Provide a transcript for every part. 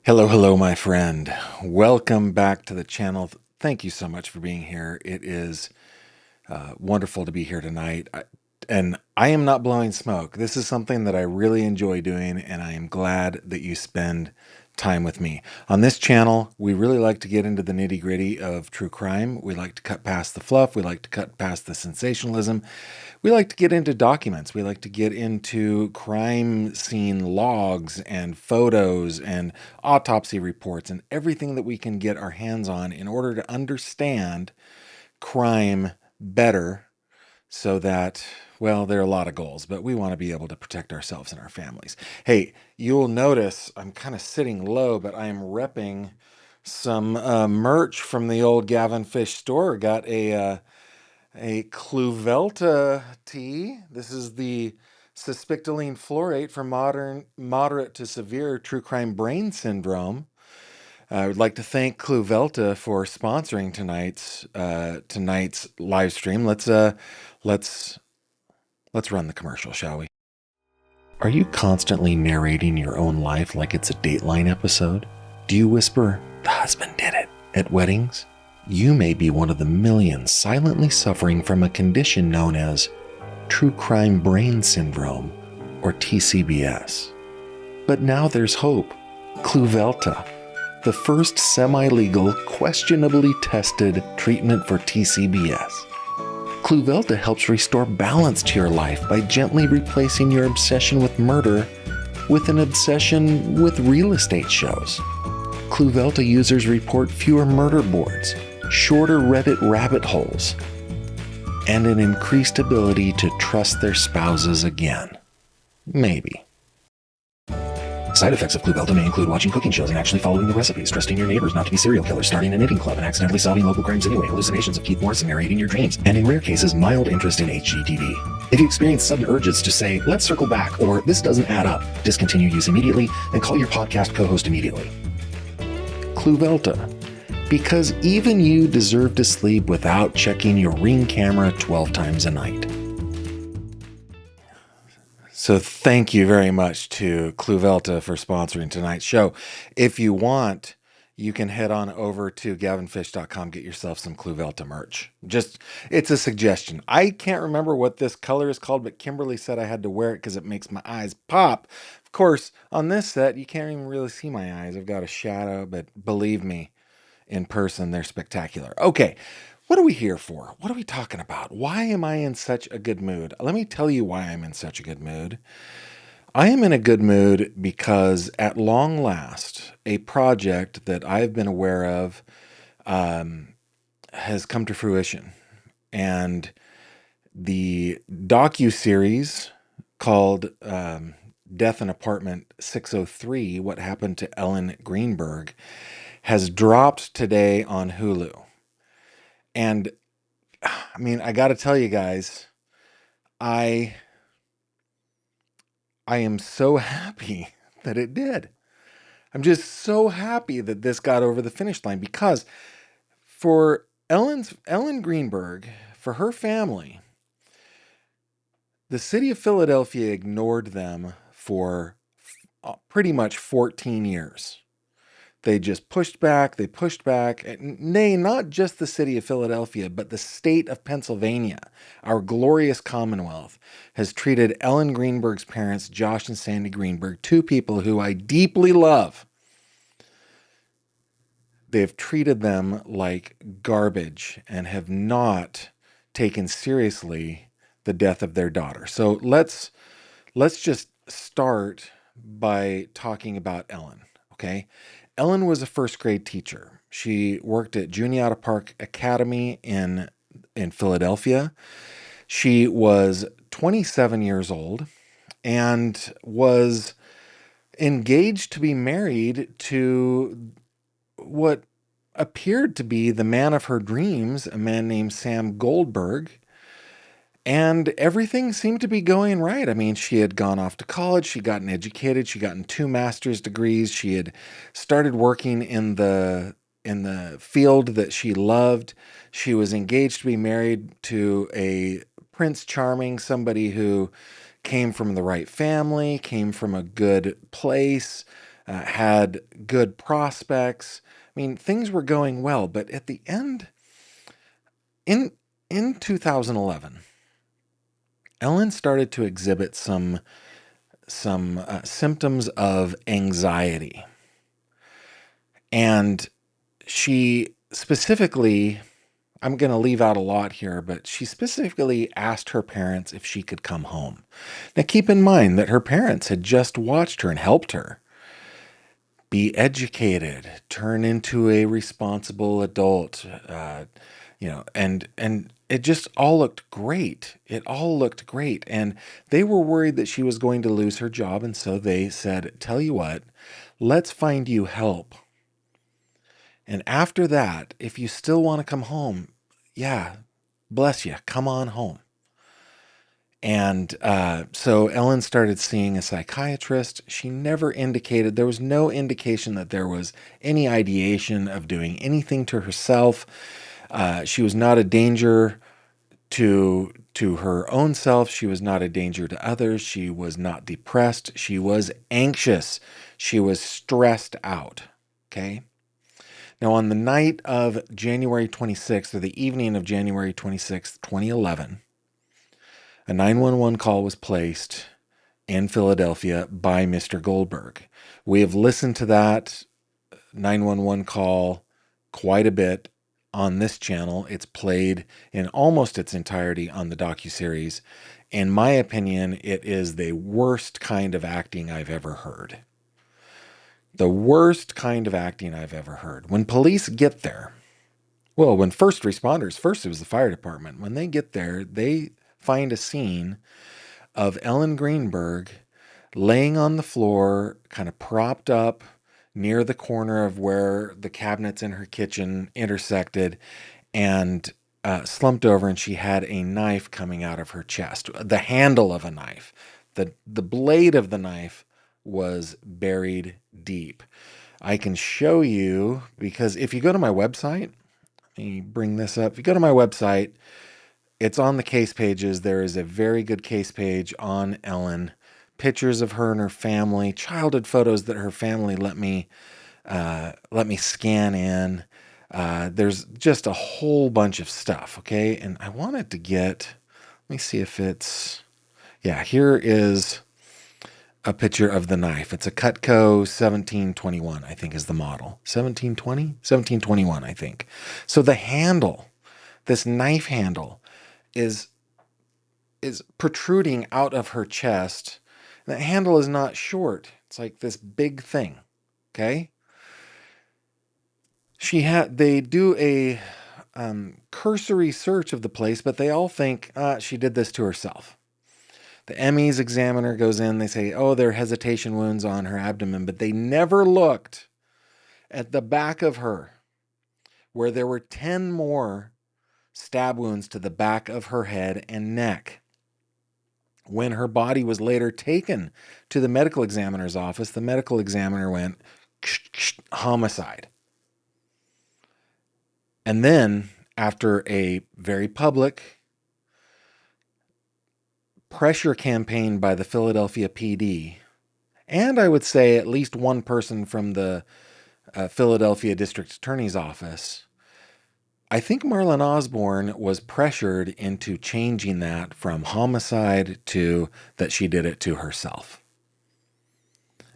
Hello, hello, my friend. Welcome back to the channel. Thank you so much for being here. It is wonderful to be here tonight. And I am not blowing smoke. This is something that I really enjoy doing, and I am glad that you spend time with me. On this channel, we really like to get into the nitty-gritty of true crime. We like to cut past the fluff. We like to cut past the sensationalism. We like to get into documents. We like to get into crime scene logs and photos and autopsy reports and everything that we can get our hands on in order to understand crime better so that, well, there are a lot of goals, but we want to be able to protect ourselves and our families. Hey, you'll notice I'm kind of sitting low, but I am repping some merch from the old Gavin Fish store. Got a Cluvelta tea. This is the suspictolene fluorate for moderate to severe true crime brain syndrome. I would like to thank Cluvelta for sponsoring tonight's live stream. Let's let's run the commercial, shall we? Are you constantly narrating your own life like it's a Dateline episode? Do you whisper, "The husband did it," at weddings? You may be one of the millions silently suffering from a condition known as true crime brain syndrome, or TCBS. But now there's hope. Cluvelta, the first semi-legal, questionably tested treatment for TCBS. Cluvelta helps restore balance to your life by gently replacing your obsession with murder with an obsession with real estate shows. Cluvelta users report fewer murder boards, shorter Reddit rabbit holes, and an increased ability to trust their spouses again. Maybe. Side effects of Cluvelta may include watching cooking shows and actually following the recipes, trusting your neighbors not to be serial killers, starting a knitting club, and accidentally solving local crimes anyway, hallucinations of Keith Morrison narrating your dreams, and in rare cases, mild interest in HGTV. If you experience sudden urges to say, "Let's circle back," or "This doesn't add up," discontinue use immediately and call your podcast co-host immediately. Cluvelta, because even you deserve to sleep without checking your Ring camera 12 times a night. So thank you very much to Cluvelta for sponsoring tonight's show. If you want, you can head on over to gavinfish.com, get yourself some Cluvelta merch. It's a suggestion. I can't remember what this color is called, but Kimberly said I had to wear it because it makes my eyes pop. Of course, on this set, you can't even really see my eyes. I've got a shadow, but believe me, in person, they're spectacular. Okay, what are we here for? What are we talking about? Why am I in such a good mood? Let me tell you why I'm in such a good mood. I am in a good mood because at long last, a project that I've been aware of has come to fruition. And the docuseries called Death in Apartment 603, What Happened to Ellen Greenberg, has dropped today on Hulu. And I mean, I got to tell you guys, I am so happy that it did. I'm just so happy that this got over the finish line because for Ellen Greenberg, for her family, the city of Philadelphia ignored them for pretty much 14 years. They just pushed back, nay, not just the city of Philadelphia, but the state of Pennsylvania, our glorious Commonwealth, has treated Ellen Greenberg's parents, Josh and Sandy Greenberg, two people who I deeply love. They've treated them like garbage and have not taken seriously the death of their daughter. So let's just start by talking about Ellen, okay? Ellen was a first grade teacher. She worked at Juniata Park Academy in Philadelphia. She was 27 years old and was engaged to be married to what appeared to be the man of her dreams, a man named Sam Goldberg. And everything seemed to be going right. I mean, she had gone off to college, she'd gotten educated, she'd gotten 2 master's degrees, she had started working in the field that she loved. She was engaged to be married to a Prince Charming, somebody who came from the right family, came from a good place, had good prospects. I mean, things were going well, but at the end, in in 2011, Ellen started to exhibit some symptoms of anxiety, and she specifically, I'm going to leave out a lot here, but she specifically asked her parents if she could come home. Now, keep in mind that her parents had just watched her and helped her be educated, turn into a responsible adult, and it just all looked great. It all looked great, and they were worried that she was going to lose her job, and so they said, "Tell you what, let's find you help. And after that, if you still want to come home, yeah, bless you, come on home." And so Ellen started seeing a psychiatrist. She never indicated, there was no indication that there was any ideation of doing anything to herself. She was not a danger to her own self. She was not a danger to others. She was not depressed. She was anxious. She was stressed out. Okay. Now, on the night of January 26th, or the evening of January 26th, 2011, a 911 call was placed in Philadelphia by Mr. Goldberg. We have listened to that 911 call quite a bit on this channel. It's played in almost its entirety on the docuseries. In my opinion, it is the worst kind of acting I've ever heard. The worst kind of acting I've ever heard. When police get there, well, when first responders, first it was the fire department, when they get there, they find a scene of Ellen Greenberg laying on the floor, kind of propped up near the corner of where the cabinets in her kitchen intersected, and slumped over, and she had a knife coming out of her chest, the handle of a knife. The blade of the knife was buried deep. I can show you, because if you go to my website, let me bring this up. If you go to my website, it's on the case pages. There is a very good case page on Ellen. Pictures of her and her family, childhood photos that her family let me scan in. There's just a whole bunch of stuff. Okay, and I wanted to get. Let me see if it's. Yeah, here is a picture of the knife. It's a Cutco 1721, I think, is the model. 1720, 1721, I think. So the handle, this knife handle, is protruding out of her chest. The handle is not short. It's like this big thing. Okay. They do a cursory search of the place, but they all think she did this to herself. The ME's examiner goes in. They say, oh, there are hesitation wounds on her abdomen, but they never looked at the back of her, where there were 10 more stab wounds to the back of her head and neck. When her body was later taken to the medical examiner's office, the medical examiner went, homicide. And then, after a very public pressure campaign by the Philadelphia PD, and I would say at least one person from the Philadelphia District Attorney's Office, I think Marlon Osborne was pressured into changing that from homicide to that she did it to herself.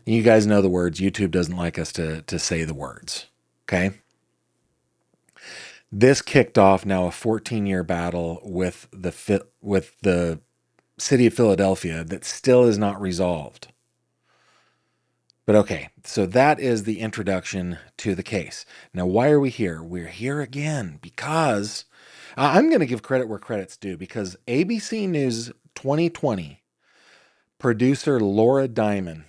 You guys know the words. YouTube doesn't like us to say the words. Okay. This kicked off now a 14-year battle with the city of Philadelphia that still is not resolved. But okay, so that is the introduction to the case. Now, why are we here? We're here again because I'm going to give credit where credit's due, because ABC News 2020 producer Laura Diamond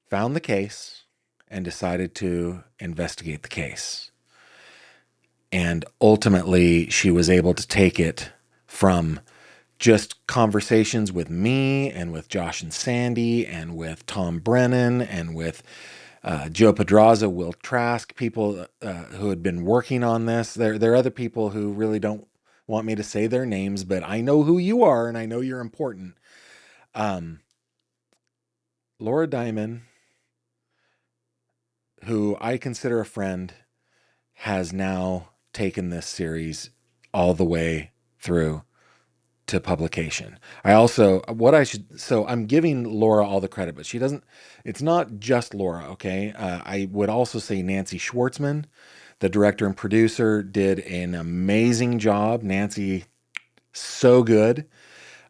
found the case and decided to investigate the case. And ultimately, she was able to take it from just conversations with me and with Josh and Sandy and with Tom Brennan and with Joe Pedraza, Will Trask, people who had been working on this. There are other people who really don't want me to say their names, but I know who you are and I know you're important. Laura Diamond who I consider a friend, has now taken this series all the way through to publication. I also, what I should, so I'm giving Laura all the credit, but she doesn't, it's not just Laura, okay? I would also say Nancy Schwartzman, the director and producer, did an amazing job. Nancy, so good.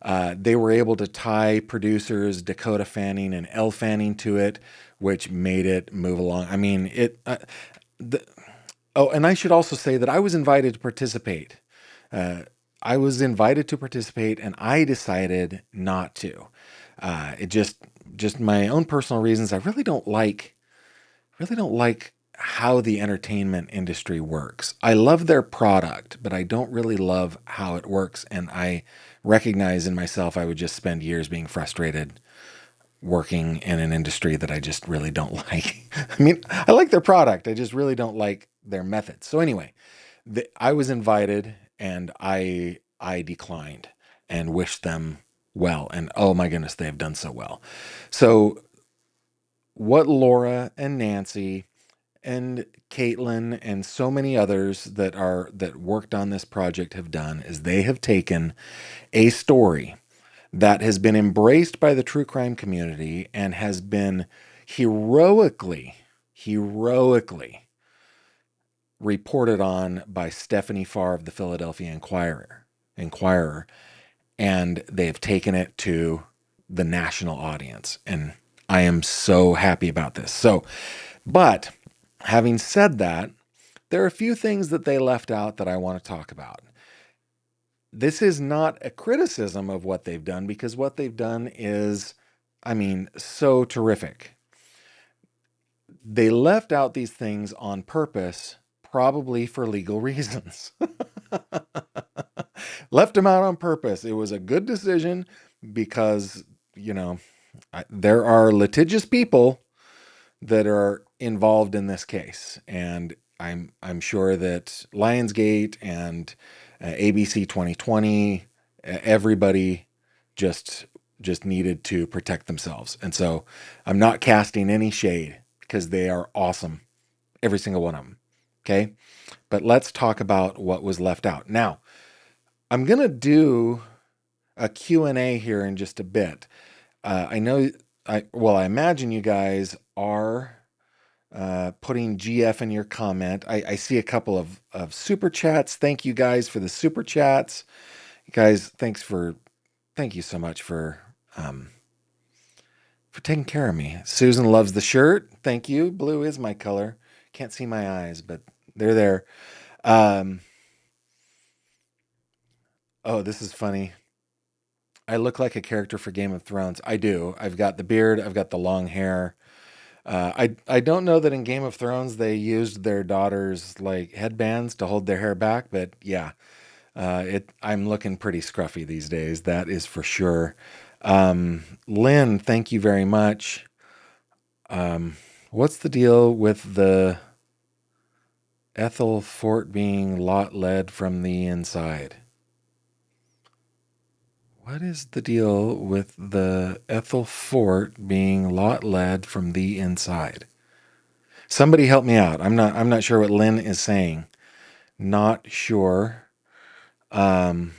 They were able to tie producers Dakota Fanning and Elle Fanning to it, which made it move along. I mean, the, oh, and I should also say that I was invited to participate. Uh, I was invited to participate, and I decided not to. It just my own personal reasons. I really don't like how the entertainment industry works. I love their product, but I don't really love how it works. And I recognize in myself I would just spend years being frustrated working in an industry that I just really don't like. I mean, I like their product. I just really don't like their methods. So anyway, I was invited and I declined and wished them well. And oh my goodness, they have done so well. So what Laura and Nancy and Caitlin and so many others that worked on this project have done is they have taken a story that has been embraced by the true crime community and has been heroically reported on by Stephanie Farr of the Philadelphia Inquirer, and they've taken it to the national audience. And I am so happy about this. So, but having said that, there are a few things that they left out that I want to talk about. This is not a criticism of what they've done because what they've done is, I mean, so terrific. They left out these things on purpose, probably for legal reasons. Left them out on purpose. It was a good decision because, you know, there are litigious people that are involved in this case, and I'm sure that Lionsgate and ABC 2020, everybody just needed to protect themselves, and so I'm not casting any shade because they are awesome, every single one of them. Okay, but let's talk about what was left out. Now, I'm gonna do a Q&A here in just a bit. I know, I imagine you guys are putting GF in your comment. I see a couple of super chats. Thank you guys for the super chats. You guys, thank you so much for taking care of me. Susan loves the shirt. Thank you. Blue is my color. Can't see my eyes, but they're there. Um, oh, this is funny. I look like a character for Game of Thrones. I do. I've got the beard. I've got the long hair. I don't know that in Game of Thrones they used their daughters like headbands to hold their hair back, but yeah, I'm looking pretty scruffy these days. That is for sure. Lynn, thank you very much. What's the deal with the Ethel Fort being lot led from the inside? What is the deal with the Ethel Fort being lot led from the inside? Somebody help me out. I'm not sure what Lynn is saying. Not sure. Um,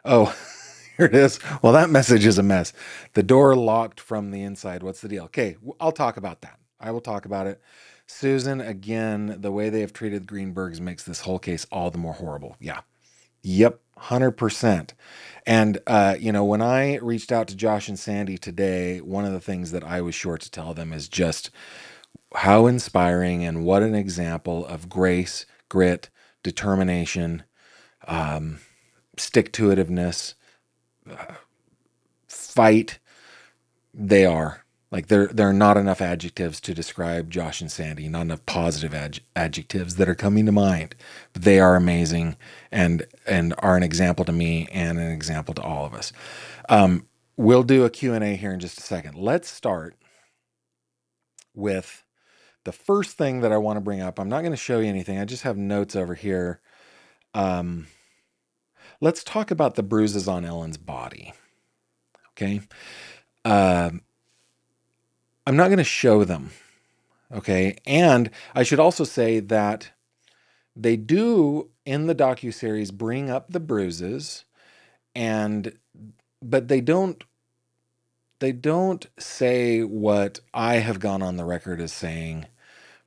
oh, here it is. Well, that message is a mess. The door locked from the inside. What's the deal? Okay, I'll talk about that. I will talk about it. Susan, again, the way they have treated Greenbergs makes this whole case all the more horrible. Yeah. Yep, 100%. And, when I reached out to Josh and Sandy today, one of the things that I was sure to tell them is just how inspiring and what an example of grace, grit, determination, stick-to-itiveness, fight they are. Like there are not enough adjectives to describe Josh and Sandy, not enough positive adjectives that are coming to mind. But they are amazing and are an example to me and an example to all of us. We'll do a Q&A here in just a second. Let's start with the first thing that I want to bring up. I'm not going to show you anything. I just have notes over here. Let's talk about the bruises on Ellen's body. Okay. I'm not going to show them. Okay. And I should also say that they do in the docuseries bring up the bruises, and but they don't say what I have gone on the record as saying,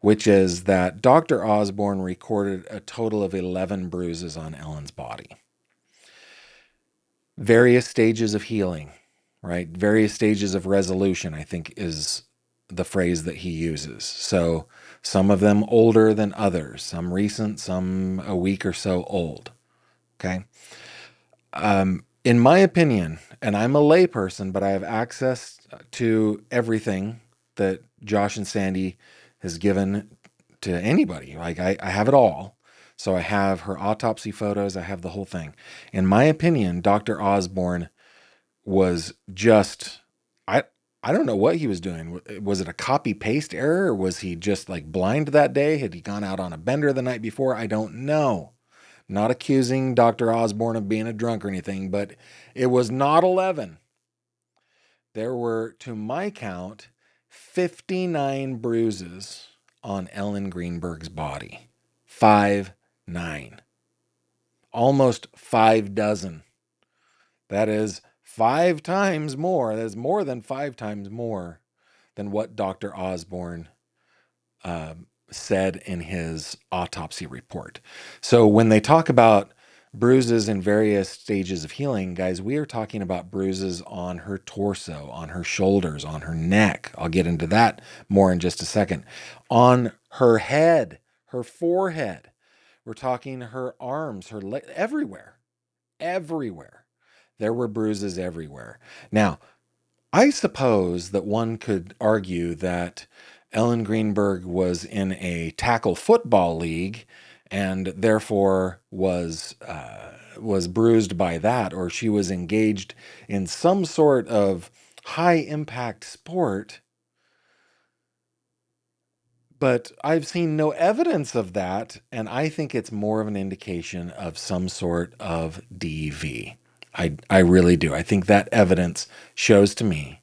which is that Dr. Osborne recorded a total of 11 bruises on Ellen's body. Various stages of healing, right? Various stages of resolution, I think, is the phrase that he uses. So some of them older than others, some recent, some a week or so old. Okay. In my opinion, and I'm a layperson, but I have access to everything that Josh and Sandy has given to anybody. Like I have it all. So I have her autopsy photos, I have the whole thing. In my opinion, Dr. Osborne was just I I don't know what he was doing. Was it a copy paste error, or was he just like blind that day? Had he gone out on a bender the night before? I don't know. Not accusing Dr. Osborne of being a drunk or anything, but it was not 11. There were, to my count, 59 bruises on Ellen Greenberg's body. 5-9. Almost 5 dozen. That is 5 times more. That is more than 5 times more than what Dr. Osborne said in his autopsy report. So when they talk about bruises in various stages of healing, guys, we are talking about bruises on her torso, on her shoulders, on her neck. I'll get into that more in just a second. On her head, her forehead. We're talking her arms, her leg, everywhere. Everywhere. There were bruises everywhere. Now, I suppose that one could argue that Ellen Greenberg was in a tackle football league and therefore was bruised by that, or she was engaged in some sort of high impact sport. But I've seen no evidence of that, and I think it's more of an indication of some sort of DV. I really do. I think that evidence shows to me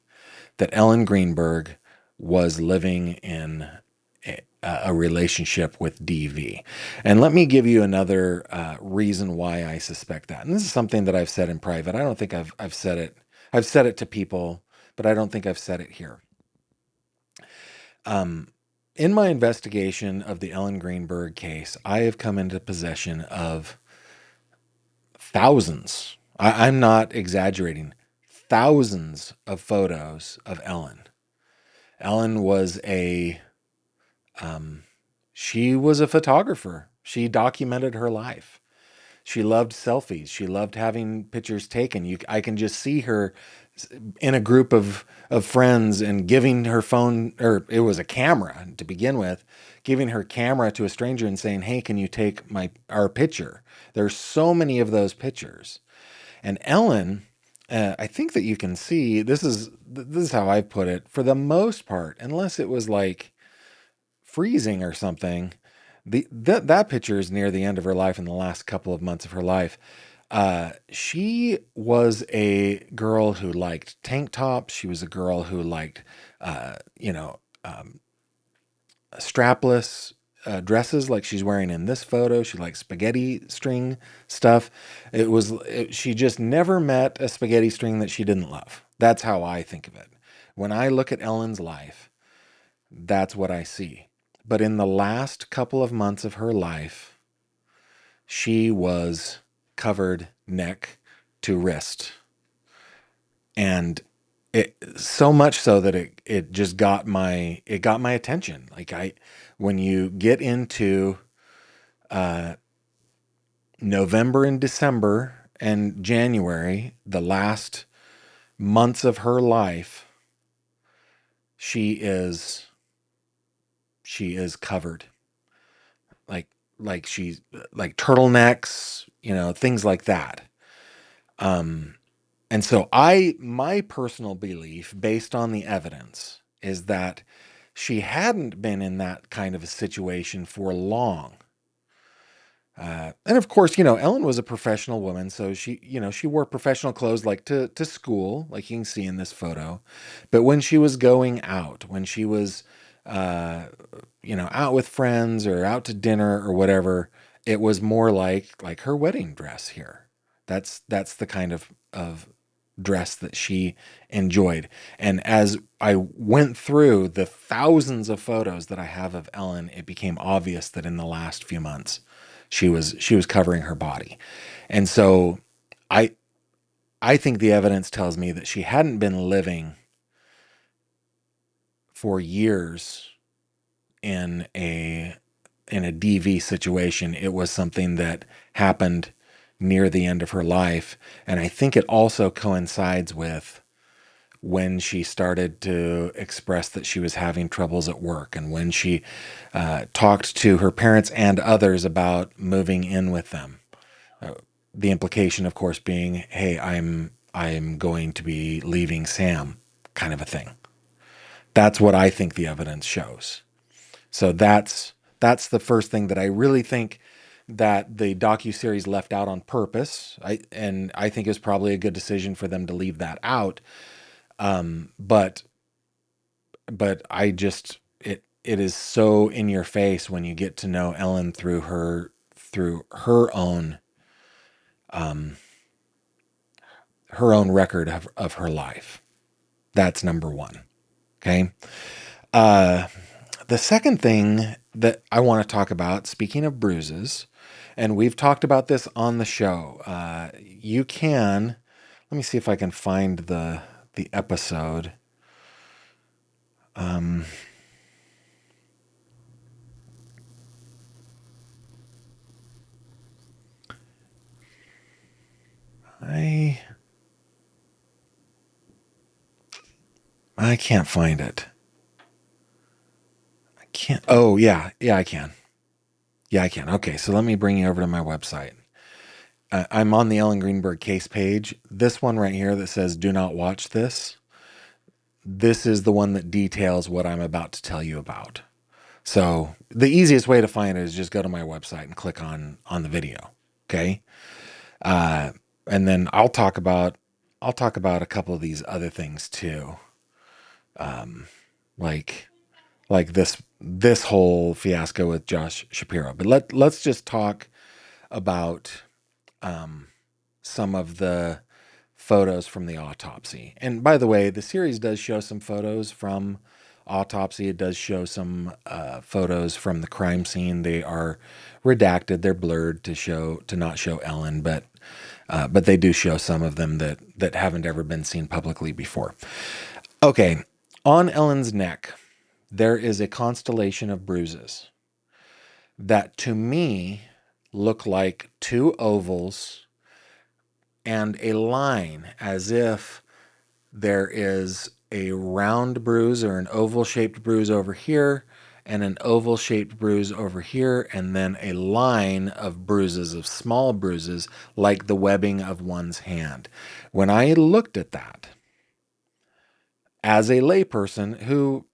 that Ellen Greenberg was living in a relationship with DV. And let me give you another reason why I suspect that. And this is something that I've said in private. I don't think I've said it. I've said it to people, but I don't think I've said it here. Um, in my investigation of the Ellen Greenberg case, I have come into possession of thousands. I'm not exaggerating. Thousands of photos of Ellen. Ellen was um, she was a photographer. She documented her life. She loved selfies. She loved having pictures taken. I can just see her in a group of friends and giving her phone, or it was a camera to begin with, giving her camera to a stranger and saying, "Hey, can you take our picture?" There's so many of those pictures. And Ellen, I think that you can see this is how I put it. For the most part, unless it was like freezing or something, that picture is near the end of her life, in the last couple of months of her life. She was a girl who liked tank tops. She was a girl who liked, uh, you know, um, strapless dresses like she's wearing in this photo. She liked spaghetti string stuff. She just never met a spaghetti string that she didn't love. That's how I think of it. When I look at Ellen's life, that's what I see. But in the last couple of months of her life, she was covered neck to wrist. And it so much so that it just got my attention. Like when you get into uh November and December and January, the last months of her life, she is she is covered. Like she's like turtlenecks, things like that. Um and so my personal belief based on the evidence is that she hadn't been in that kind of a situation for long. And of course, Ellen was a professional woman, so she wore professional clothes like to school, like you can see in this photo. But when she was going out, when she was uh, out with friends or out to dinner or whatever, it was more like her wedding dress here. That's the kind of dress that she enjoyed. And as I went through the thousands of photos that I have of Ellen, it became obvious that in the last few months she was covering her body. And so I I think the evidence tells me that she hadn't been living for years in a DV situation. It was something that happened near the end of her life, and I think it also coincides with when she started to express that she was having troubles at work, and when she talked to her parents and others about moving in with them. Uh, the implication, of course, being, "Hey, I'm going to be leaving Sam," kind of a thing. That's what I think the evidence shows. So that's the first thing that I really think that the docuseries left out on purpose. I think it was probably a good decision for them to leave that out. But I just it is so in your face when you get to know Ellen through um, her own record of her life. That's number one. Okay. Uh, the second thing that I want to talk about, speaking of bruises, and we've talked about this on the show. You can let me see if I can find the episode. Um, I I can't find it. I can't. Oh yeah, I can. Yeah, I can. Okay, so let me bring you over to my website. I'm on the Ellen Greenberg case page. This one right here that says "Do not watch this." This is the one that details what I'm about to tell you about. So the easiest way to find it is just go to my website and click on the video. Okay. Uh, and then I'll talk about a couple of these other things too. Um, like this whole fiasco with Josh Shapiro. But let's just talk about um, some of the photos from the autopsy. And by the way, the series does show some photos from autopsy. It does show some photos from the crime scene. They are redacted. They're blurred to not show Ellen, but they do show some of them that haven't ever been seen publicly before. Okay, on Ellen's neck, there is a constellation of bruises that to me look like two ovals and a line, as if there is a round bruise or an oval shaped bruise over here and an oval shaped bruise over here, and then a line of bruises, of small bruises, like the webbing of one's hand. When I looked at that as a layperson who,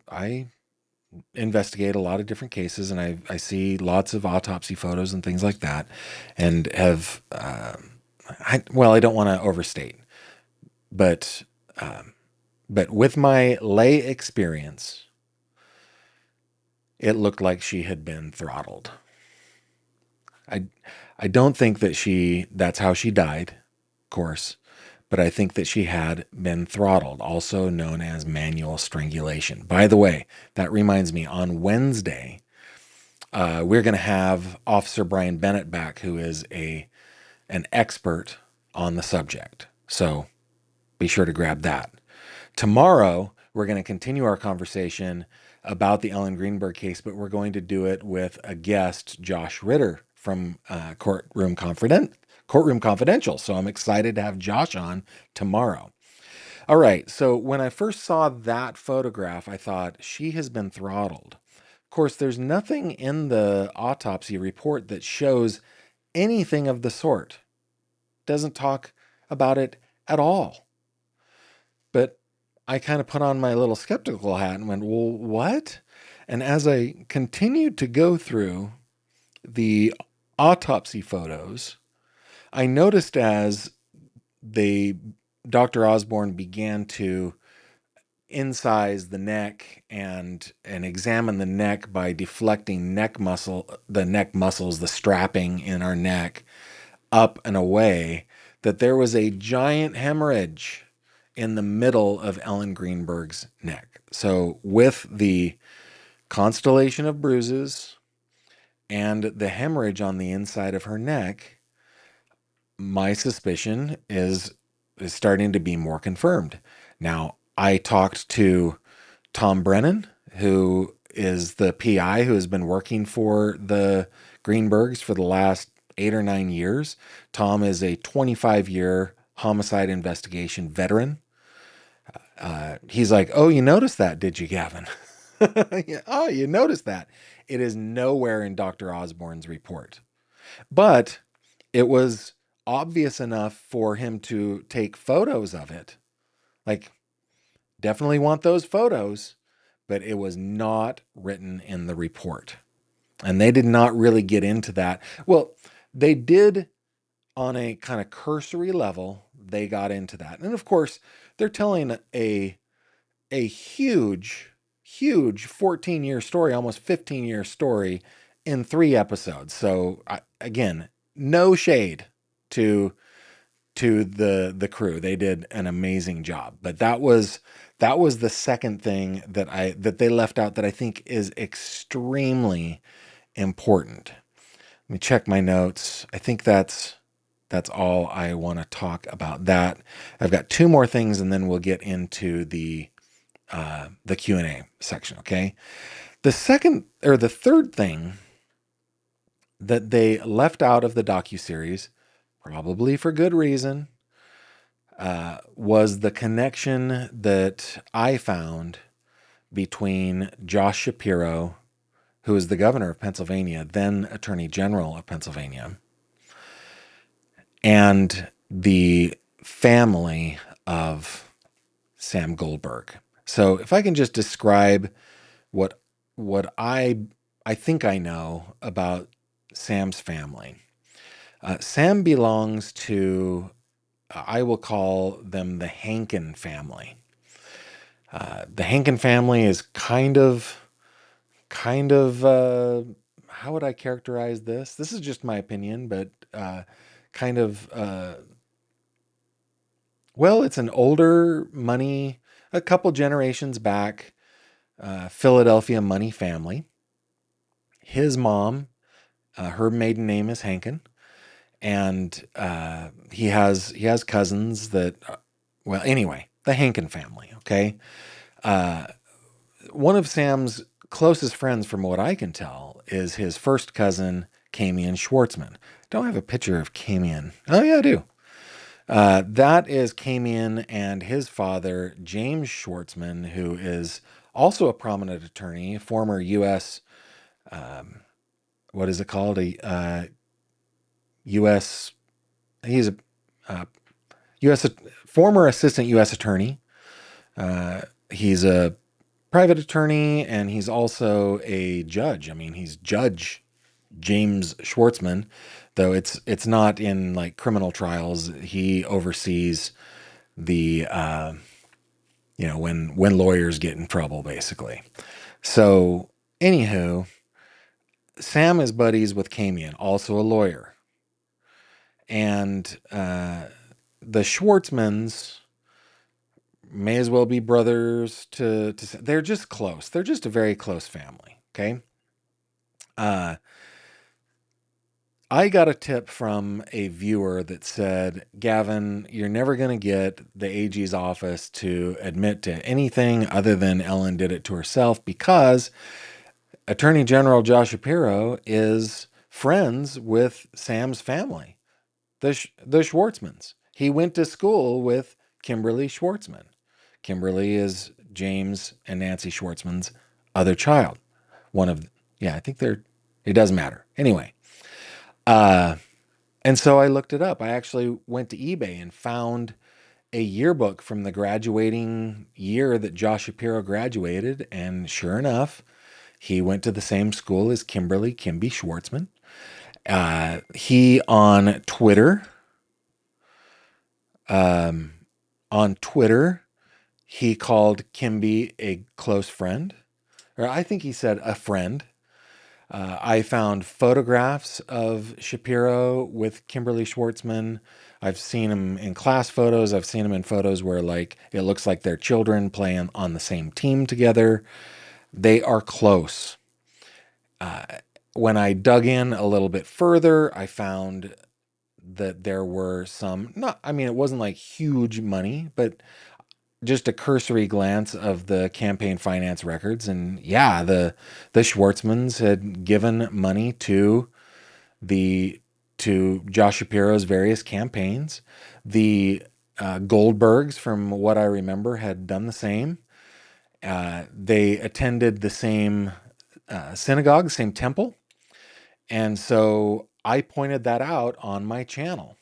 I investigate a lot of different cases, and I see lots of autopsy photos and things like that, and have, I don't want to overstate, but um, but with my lay experience, it looked like she had been throttled. I I don't think that's how she died, of course, but I think that she had been throttled, also known as manual strangulation. By the way, that reminds me, on Wednesday, we're going to have Officer Brian Bennett back, who is an expert on the subject. So be sure to grab that. Tomorrow, we're going to continue our conversation about the Ellen Greenberg case, but we're going to do it with a guest, Josh Ritter from Courtroom Confidential. So I'm excited to have Josh on tomorrow. All right. So when I first saw that photograph, I thought she has been throttled. Of course, there's nothing in the autopsy report that shows anything of the sort. Doesn't talk about it at all. But I kind of put on my little skeptical hat and went, well, what? And as I continued to go through the autopsy photos, I noticed as they Dr. Osborne began to incise the neck and examine the neck by deflecting the neck muscles, the strapping in our neck up and away, that there was a giant hemorrhage in the middle of Ellen Greenberg's neck. So with the constellation of bruises and the hemorrhage on the inside of her neck, my suspicion is starting to be more confirmed. Now, I talked to Tom Brennan, who is the PI who has been working for the Greenbergs for the last 8 or 9 years. Tom is a 25-year homicide investigation veteran. He's like, "Oh, you noticed that, did you, Gavin?" Yeah, oh, you noticed that. It is nowhere in Dr. Osborne's report. But it was obvious enough for him to take photos of it. Like, definitely want those photos, but it was not written in the report. And they did not really get into that. Well, they did on a kind of cursory level, they got into that. And of course, they're telling a huge 14-year story, almost 15-year story in 3 episodes. So again, no shade to the crew. They did an amazing job. But that was the second thing that they left out that I think is extremely important. Let me check my notes. I think that's all I want to talk about that. I've got 2 more things and then we'll get into the Q&A section, okay? The third thing that they left out of the docuseries, probably for good reason, was the connection that I found between Josh Shapiro, who is the governor of Pennsylvania, then Attorney General of Pennsylvania, and the family of Sam Goldberg. So if I can just describe what I think I know about Sam's family. Sam belongs to, I will call them the Hankin family. The Hankin family is kind of, how would I characterize this? This is just my opinion, but kind of, well, it's an older money, a couple generations back, Philadelphia money family. His mom, her maiden name is Hankin, and he has cousins that, well, anyway, the Hankin family. Okay, one of Sam's closest friends, from what I can tell, is his first cousin, Camian Schwartzman. Don't have a picture of Camian. Oh yeah, I do. That is Camian and his father, James Schwartzman, who is also a prominent attorney, former U.S. What is it called? A U.S. He's a U.S. former assistant U.S. attorney. He's a private attorney, and he's also a judge. I mean, he's Judge James Schwartzman, though it's not in like criminal trials. He oversees the when lawyers get in trouble, basically. So, anywho, Sam is buddies with Camian, also a lawyer, and the Schwartzmans may as well be brothers to they're just close. They're just a very close family. Okay. Uh, I got a tip from a viewer that said, Gavin, you're never going to get the AG's office to admit to anything other than Ellen did it to herself, because Attorney General Josh Shapiro is friends with Sam's family, the Schwartzmans. He went to school with Kimberly Schwartzman. Kimberly is James and Nancy Schwartzman's other child. Yeah, I think it doesn't matter. Anyway, and so I looked it up. I actually went to eBay and found a yearbook from the graduating year that Josh Shapiro graduated. And sure enough, he went to the same school as Kimberly Schwartzman. He on Twitter, He called Kimby a close friend, or I think he said a friend. I found photographs of Shapiro with Kimberly Schwartzman. I've seen him in class photos. I've seen him in photos where like it looks like their children playing on the same team together. They are close. When I dug in a little bit further, I found that there were some, not, I mean, it wasn't like huge money, but just a cursory glance of the campaign finance records. And yeah, the Schwartzmans had given money the to Josh Shapiro's various campaigns. The Goldbergs, from what I remember, had done the same. They attended the same synagogue, same temple. And so I pointed that out on my channel.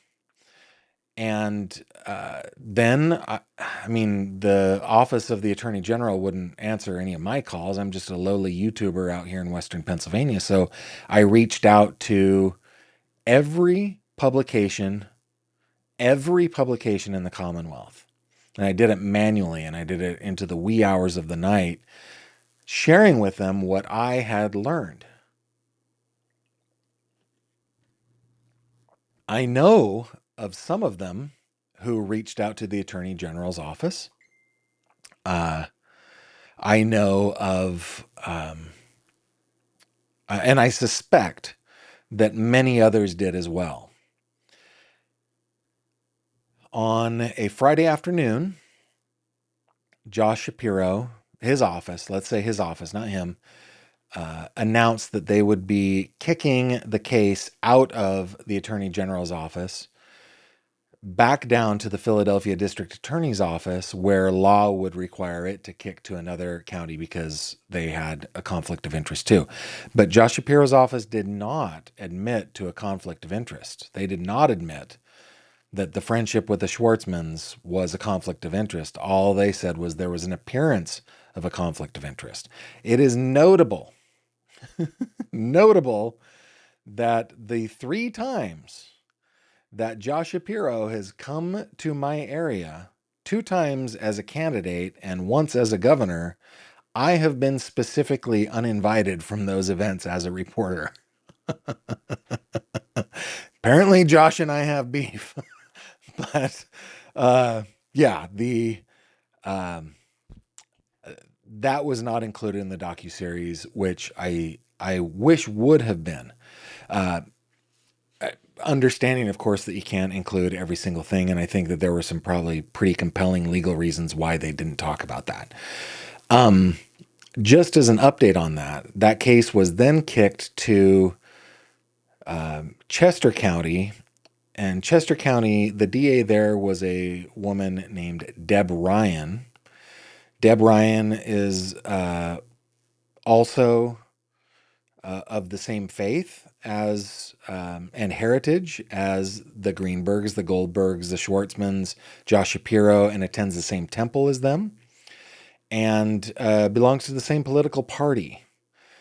And I mean, the office of the Attorney General wouldn't answer any of my calls. I'm just a lowly YouTuber out here in Western Pennsylvania. So I reached out to every publication, every publication in the Commonwealth. And I did it manually, and I did it into the wee hours of the night, sharing with them what I had learned. I know of some of them who reached out to the Attorney General's office. I know of, and I suspect that many others did as well. On a Friday afternoon, Josh Shapiro, his office, let's say his office, not him, announced that they would be kicking the case out of the Attorney General's office back down to the Philadelphia District Attorney's office, where law would require it to kick to another county because they had a conflict of interest too. But Josh Shapiro's office did not admit to a conflict of interest. They did not admit that the friendship with the Schwartzmans was a conflict of interest. All they said was there was an appearance of a conflict of interest. It is notable, notable that the 3 times that Josh Shapiro has come to my area, 2 times as a candidate and once as a governor, I have been specifically uninvited from those events as a reporter. Apparently, Josh and I have beef. But yeah, um, that was not included in the docuseries, which I wish would have been. Uh, Understanding, of course, that you can't include every single thing, and I think that there were some probably pretty compelling legal reasons why they didn't talk about that. Just as an update on that, that case was then kicked to Chester County, and Chester County, the DA there was a woman named Deb Ryan. Deb Ryan is also of the same faith as and heritage as the Greenbergs, the Goldbergs, the Schwartzmans, Josh Shapiro, and attends the same temple as them, and belongs to the same political party.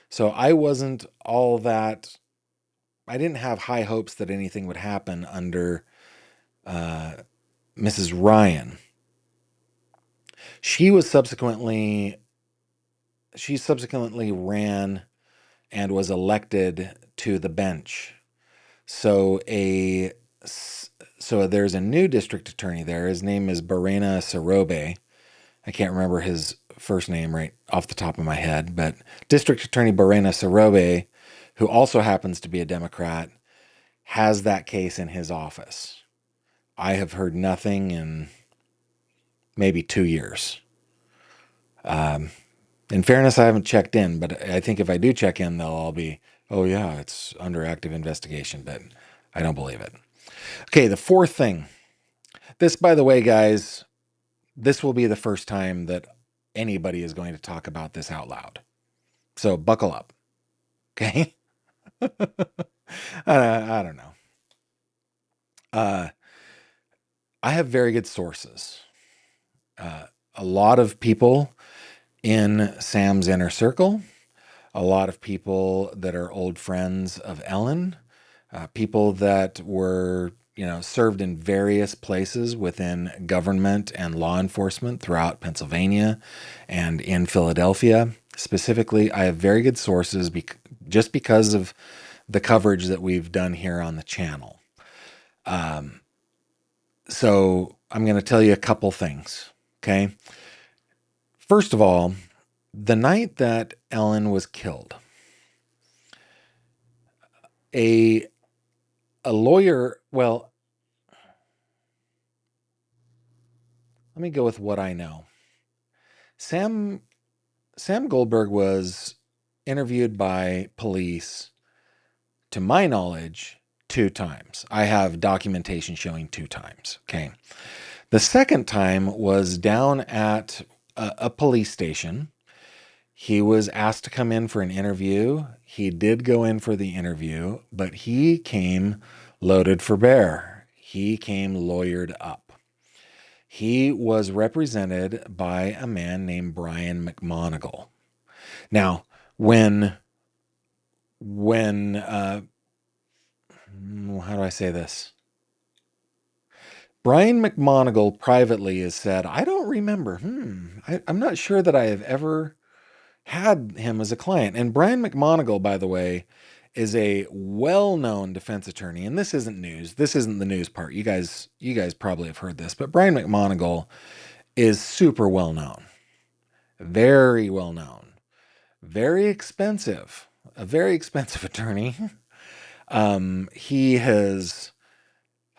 So I wasn't all that. I didn't have high hopes that anything would happen under Mrs. Ryan. She subsequently ran and was elected to the bench. So there's a new district attorney there. His name is Barena Sarobe. I can't remember his first name right off the top of my head, but District Attorney Barena Sarobe, who also happens to be a Democrat, has that case in his office. I have heard nothing in maybe 2 years. In fairness, I haven't checked in, but I think if I do check in, they'll all be, oh yeah, it's under active investigation, but I don't believe it. Okay, the 4th thing. This, by the way, guys, this will be the first time that anybody is going to talk about this out loud. So buckle up. Okay? I don't know. I have very good sources. A lot of people in Sam's inner circle, a lot of people that are old friends of Ellen, people that were served in various places within government and law enforcement throughout Pennsylvania and in Philadelphia. Specifically, I have very good sources just because of the coverage that we've done here on the channel. So I'm going to tell you a couple things. Okay. First of all, the night that Ellen was killed, a a lawyer, well, let me go with what I know. Sam Sam Goldberg was interviewed by police, to my knowledge, 2 times. I have documentation showing 2 times. Okay. The second time was down at a police station. He was asked to come in for an interview. He did go in for the interview, but he came loaded for bear. He came lawyered up. He was represented by a man named Brian McMonigal. Now, when how do I say this? Brian McMonigal privately has said, I don't remember. I'm not sure that I have ever had him as a client. And Brian McMonigal, by the way, is a well-known defense attorney. And this isn't news. This isn't the news part. You guys probably have heard this, but Brian McMonigal is super well known. Very well known. Very expensive. A very expensive attorney. He has,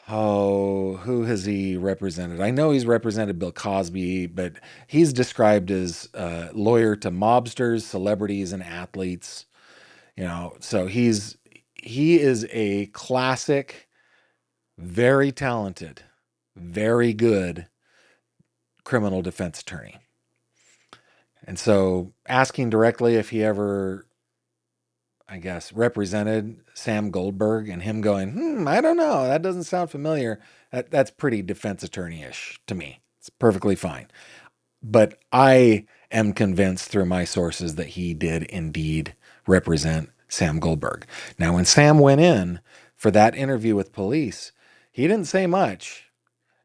who has he represented? I know he's represented Bill Cosby, but he's described as a lawyer to mobsters, celebrities, and athletes. So he is a classic, very talented, very good criminal defense attorney. And so asking directly if he ever, I guess, represented Sam Goldberg and him going, I don't know, that doesn't sound familiar. That's pretty defense attorney-ish to me. It's perfectly fine. But I am convinced through my sources that he did indeed represent Sam Goldberg. Now, when Sam went in for that interview with police, he didn't say much.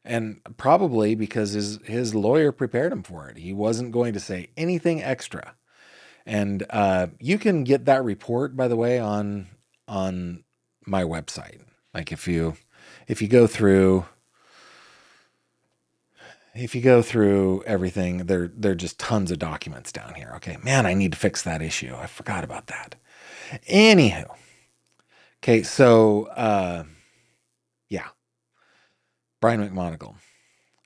And probably because his lawyer prepared him for it. He wasn't going to say anything extra. And you can get that report, by the way, on my website. Like if you go through everything, there are just tons of documents down here. Okay, man, I need to fix that issue. I forgot about that. Anywho, okay, so yeah, Brian McMonigal.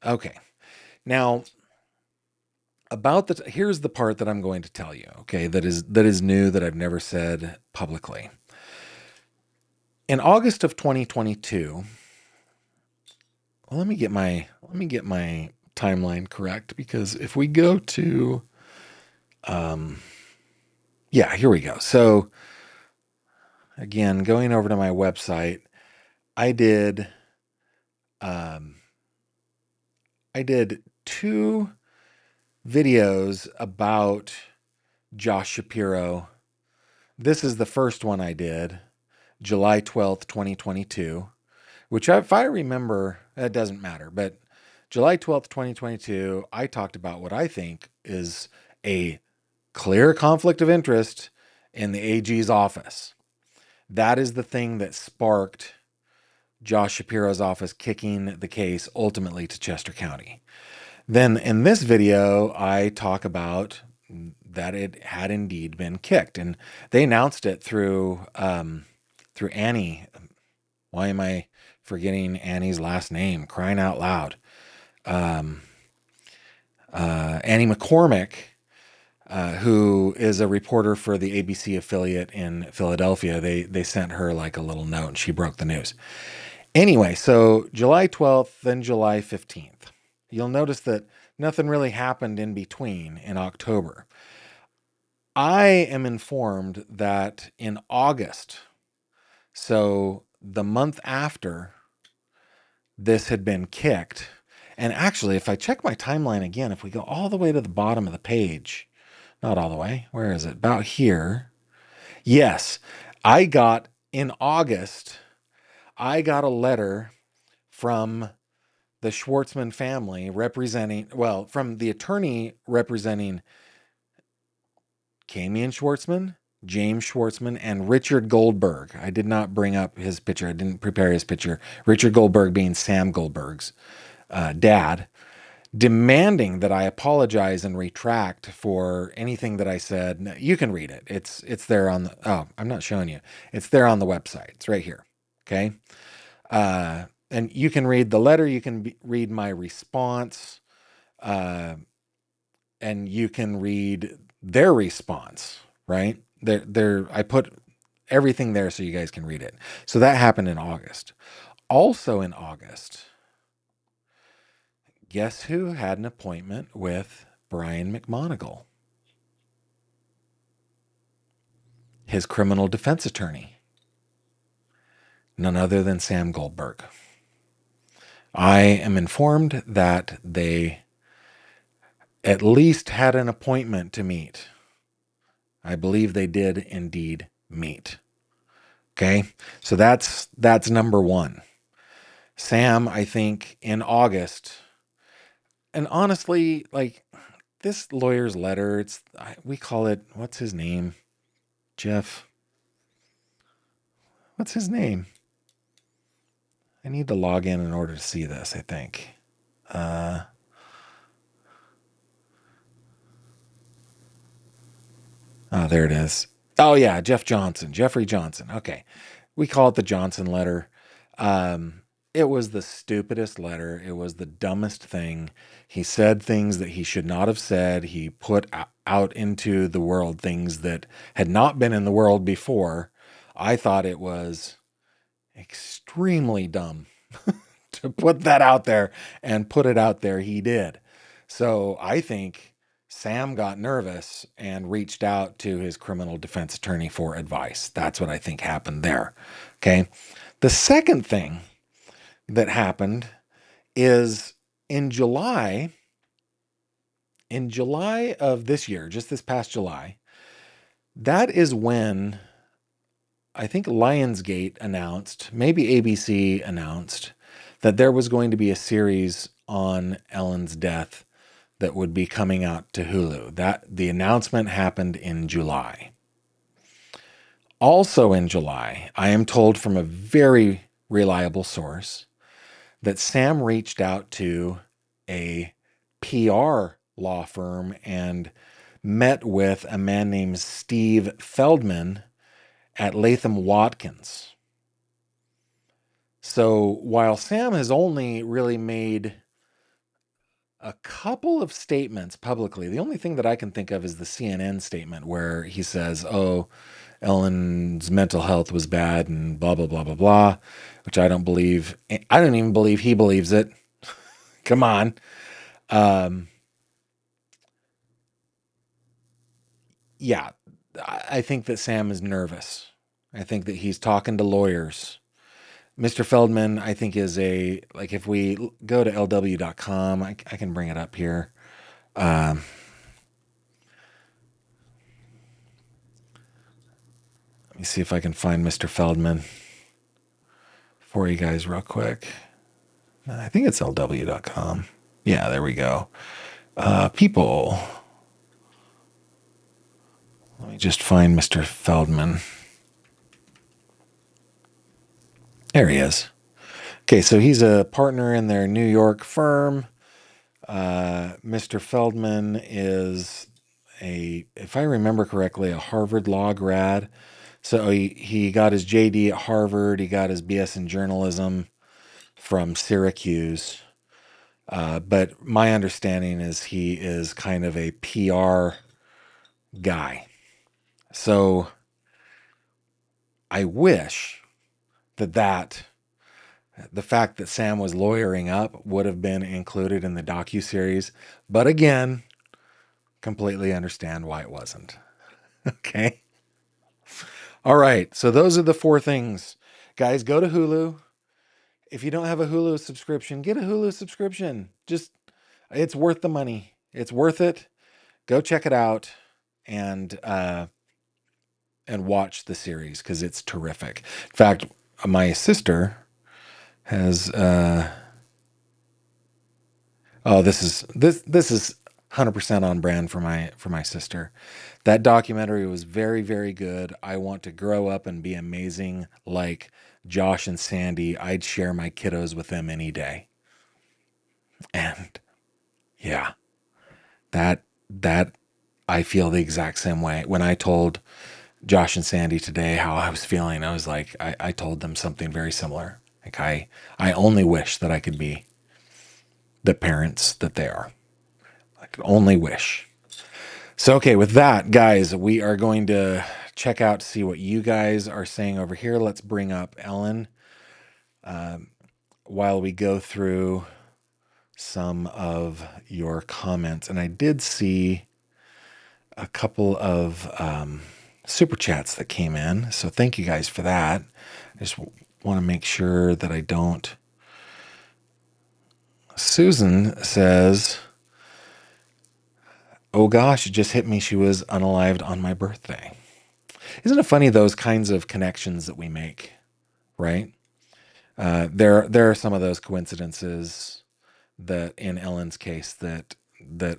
Okay, now here's the part that I'm going to tell you. Okay, that is new, that I've never said publicly. In August of 2022, well, let me get my timeline correct, because if we go to, yeah, here we go. So again, going over to my website, I did 2 videos about Josh Shapiro. This is the first one I did, July 12th, 2022, which if I remember, that doesn't matter, but July 12th, 2022, I talked about what I think is a clear conflict of interest in the AG's office. That is the thing that sparked Josh Shapiro's office kicking the case ultimately to Chester County. Then in this video, I talk about that it had indeed been kicked, and they announced it through Annie. Why am I forgetting Annie's last name? Crying out loud. Annie McCormick, who is a reporter for the ABC affiliate in Philadelphia. They sent her like a little note, and she broke the news. Anyway, so July 12th, then July 15th. You'll notice that nothing really happened in between in October. I am informed that in August, so the month after this had been kicked, and actually, if I check my timeline again, if we go all the way to the bottom of the page, not all the way, where is it? About here. Yes, in August, I got a letter from the Schwartzman family from the attorney representing Kamian Schwartzman, James Schwartzman, and Richard Goldberg. I did not bring up his picture. I didn't prepare his picture. Richard Goldberg being Sam Goldberg's dad, demanding that I apologize and retract for anything that I said. You can read it. It's there on the. Oh, I'm not showing you. It's there on the website. It's right here. Okay. And you can read the letter. You can read my response, and you can read their response. Right there. I put everything there so you guys can read it. So that happened in August. Also in August, guess who had an appointment with Brian McMonigal, his criminal defense attorney? None other than Sam Goldberg. I am informed that they at least had an appointment to meet. I believe they did indeed meet. Okay, so that's number one. Sam, I think in August, and honestly, like this lawyer's letter, we call it, what's his name? Jeff. What's his name? I need to log in order to see this, I think. Oh, there it is. Oh, yeah, Jeffrey Johnson. Okay. We call it the Johnson letter. It was the stupidest letter. It was the dumbest thing. He said things that he should not have said. He put out into the world things that had not been in the world before. I thought it was extremely dumb to put that out there, and put it out there he did. So I think Sam got nervous and reached out to his criminal defense attorney for advice. That's what I think happened there. Okay. The second thing that happened is in July of this year, just this past July, that is when I think Lionsgate announced, maybe ABC announced, that there was going to be a series on Ellen's death that would be coming out to Hulu. That the announcement happened in July. Also in July, I am told from a very reliable source that Sam reached out to a PR law firm and met with a man named Steve Feldman at Latham Watkins. So while Sam has only really made a couple of statements publicly, the only thing that I can think of is the CNN statement where he says, oh, Ellen's mental health was bad and blah, blah, blah, blah, blah, which I don't believe. I don't even believe he believes it. Come on. Yeah, I think that Sam is nervous. I think that he's talking to lawyers. Mr. Feldman, I think, is if we go to lw.com, I can bring it up here. Let me see if I can find Mr. Feldman for you guys real quick. I think it's lw.com. Yeah, there we go. People. Let me just find Mr. Feldman. There he is. Okay, so he's a partner in their New York firm. Mr. Feldman is if I remember correctly, a Harvard Law grad. So he got his JD at Harvard. He got his BS in journalism from Syracuse. But my understanding is he is kind of a PR guy. So I wish that the fact that Sam was lawyering up would have been included in the docuseries. But again, completely understand why it wasn't. Okay. All right. So those are the four things. Guys, go to Hulu. If you don't have a Hulu subscription, get a Hulu subscription. It's worth the money. It's worth it. Go check it out and watch the series because it's terrific. In fact, my sister has oh, this is 100% on brand for my sister. That documentary was very, very good. I want to grow up and be amazing like Josh and Sandy. I'd share my kiddos with them any day. And yeah, that I feel the exact same way. When I told Josh and Sandy today how I was feeling, I was like, I told them something very similar. Like I only wish that I could be the parents that they are. I could only wish. So, okay, with that, guys, we are going to check out to see what you guys are saying over here. Let's bring up Ellen while we go through some of your comments. And I did see a couple of super chats that came in. So, thank you guys for that. I just want to make sure that I don't. Susan says, oh gosh, it just hit me. She was unalived on my birthday. Isn't it funny, those kinds of connections that we make, right? There are some of those coincidences that in Ellen's case that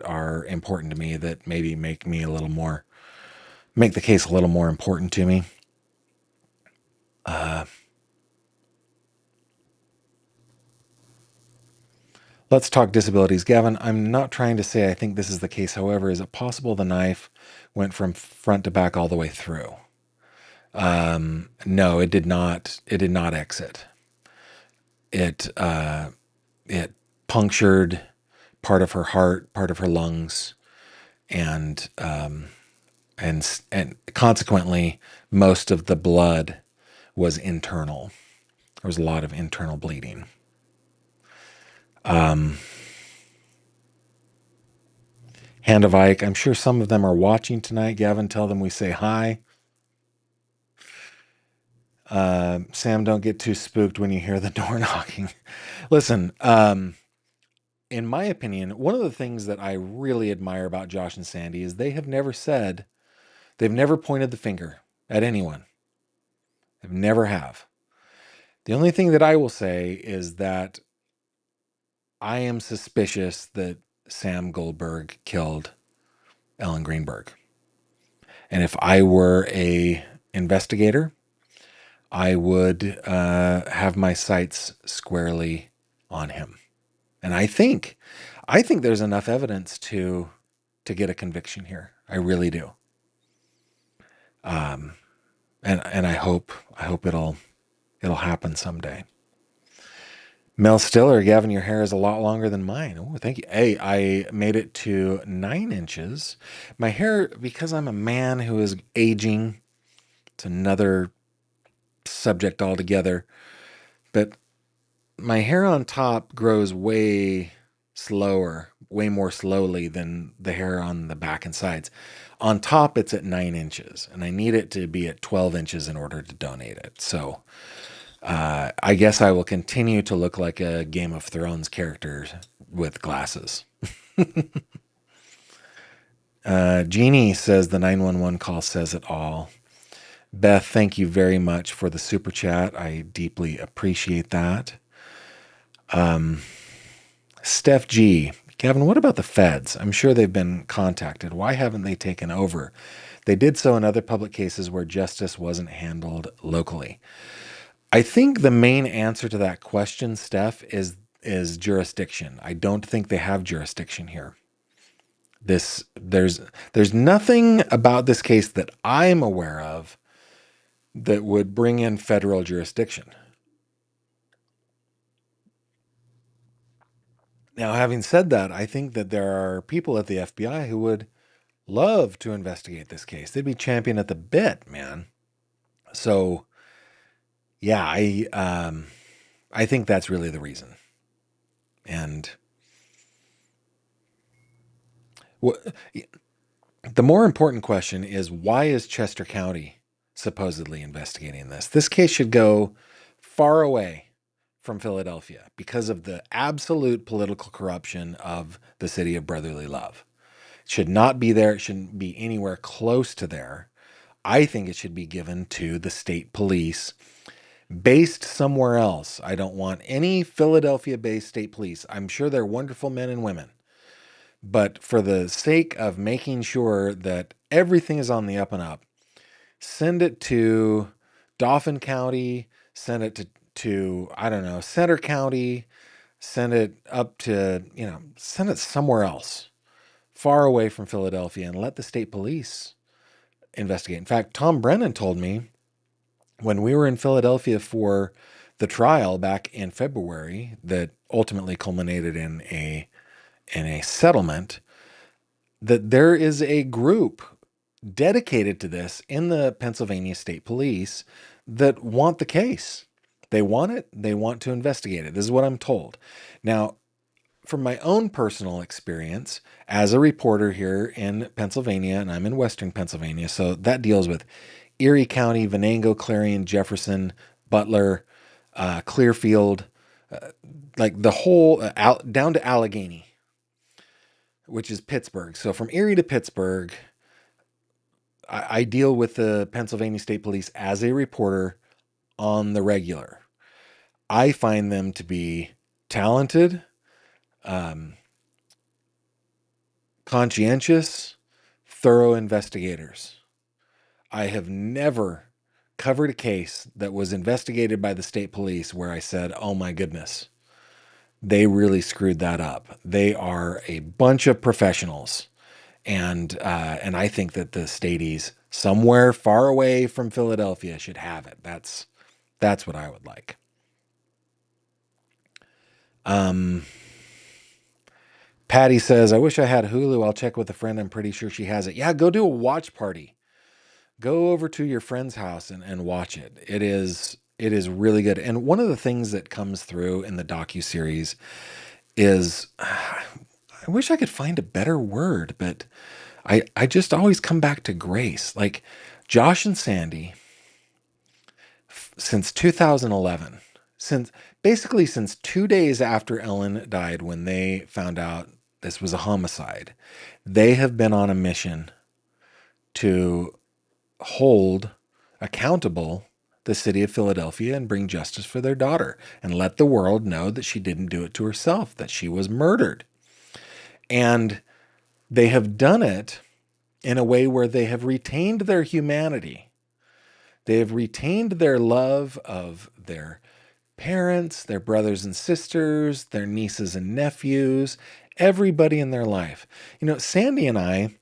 are important to me, that maybe make the case a little more important to me. Let's talk disabilities. Gavin, I'm not trying to say I think this is the case. However, is it possible the knife went from front to back all the way through? No, it did not. It did not exit. It punctured part of her heart, part of her lungs, and and consequently, most of the blood was internal. There was a lot of internal bleeding. Hand of Ike, I'm sure some of them are watching tonight. Gavin, tell them we say hi. Sam, don't get too spooked when you hear the door knocking. Listen, in my opinion, one of the things that I really admire about Josh and Sandy is they've never pointed the finger at anyone. They've never have. The only thing that I will say is that I am suspicious that Sam Goldberg killed Ellen Greenberg. And if I were a investigator, I would have my sights squarely on him. And I think there's enough evidence to get a conviction here. I really do. And I hope it'll happen someday. Mel Stiller, Gavin, your hair is a lot longer than mine. Oh, thank you. Hey, I made it to 9 inches. My hair, because I'm a man who is aging, it's another subject altogether. But my hair on top grows way more slowly than the hair on the back and sides. On top, it's at 9 inches, and I need it to be at 12 inches in order to donate it. So I guess I will continue to look like a Game of Thrones character with glasses. Jeannie says the 911 call says it all. Beth, thank you very much for the super chat. I deeply appreciate that. Steph G. Gavin, what about the feds? I'm sure they've been contacted. Why haven't they taken over? They did so in other public cases where justice wasn't handled locally. I think the main answer to that question, Steph, is jurisdiction. I don't think they have jurisdiction here. There's nothing about this case that I'm aware of that would bring in federal jurisdiction. Now, having said that, I think that there are people at the FBI who would love to investigate this case. They'd be champion at the bit, man. So, yeah, I think that's really the reason. And what the more important question is, why is Chester County supposedly investigating this? This case should go far away from Philadelphia because of the absolute political corruption of the city of brotherly love. It should not be there. It shouldn't be anywhere close to there. I think it should be given to the state police based somewhere else. I don't want any Philadelphia-based state police. I'm sure they're wonderful men and women, but for the sake of making sure that everything is on the up and up, send it to Dauphin County, send it to I don't know, Center County, send it up to, send it somewhere else, far away from Philadelphia, and let the state police investigate. In fact, Tom Brennan told me when we were in Philadelphia for the trial back in February that ultimately culminated in a settlement, that there is a group dedicated to this in the Pennsylvania State Police that want the case. They want it. They want to investigate it. This is what I'm told. Now, from my own personal experience as a reporter here in Pennsylvania, and I'm in Western Pennsylvania, so that deals with Erie County, Venango, Clarion, Jefferson, Butler, Clearfield, like the whole down to Allegheny, which is Pittsburgh. So from Erie to Pittsburgh, I deal with the Pennsylvania State Police as a reporter on the regular. I find them to be talented, um, conscientious, thorough investigators. I have never covered a case that was investigated by the state police where I said, oh my goodness, they really screwed that up. They are a bunch of professionals. And I think that the Stadies somewhere far away from Philadelphia should have it. That's what I would like. Um, Patty says, I wish I had Hulu. I'll check with a friend. I'm pretty sure she has it. Yeah, go do a watch party. Go over to your friend's house and watch it. It is really good. And one of the things that comes through in the docuseries is I wish I could find a better word, but I just always come back to grace. Like Josh and Sandy, since 2011, since 2 days after Ellen died, when they found out this was a homicide, they have been on a mission to hold accountable the city of Philadelphia and bring justice for their daughter and let the world know that she didn't do it to herself, that she was murdered. And they have done it in a way where they have retained their humanity. They have retained their love of their parents, their brothers and sisters, their nieces and nephews, everybody in their life. Sandy and I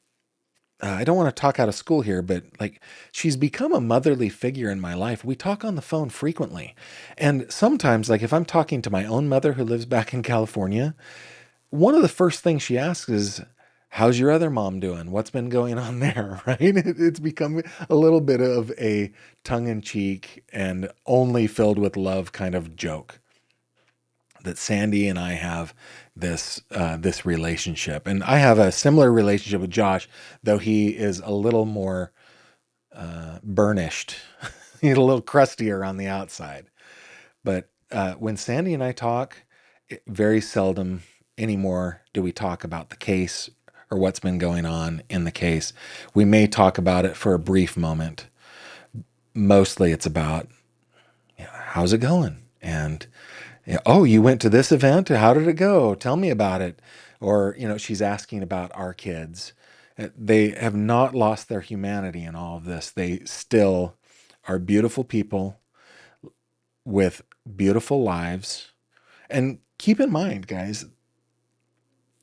don't want to talk out of school here, but like she's become a motherly figure in my life. We talk on the phone frequently. And sometimes, like if I'm talking to my own mother who lives back in California, one of the first things she asks is, how's your other mom doing? What's been going on there? Right? It's become a little bit of a tongue in cheek and only filled with love kind of joke that Sandy and I have this relationship. And I have a similar relationship with Josh, though he is a little more burnished. He's a little crustier on the outside. But when Sandy and I talk, very seldom anymore do we talk about the case or what's been going on in the case. We may talk about it for a brief moment. Mostly it's about, how's it going? And, oh, you went to this event? How did it go? Tell me about it. Or, she's asking about our kids. They have not lost their humanity in all of this. They still are beautiful people with beautiful lives. And keep in mind, guys,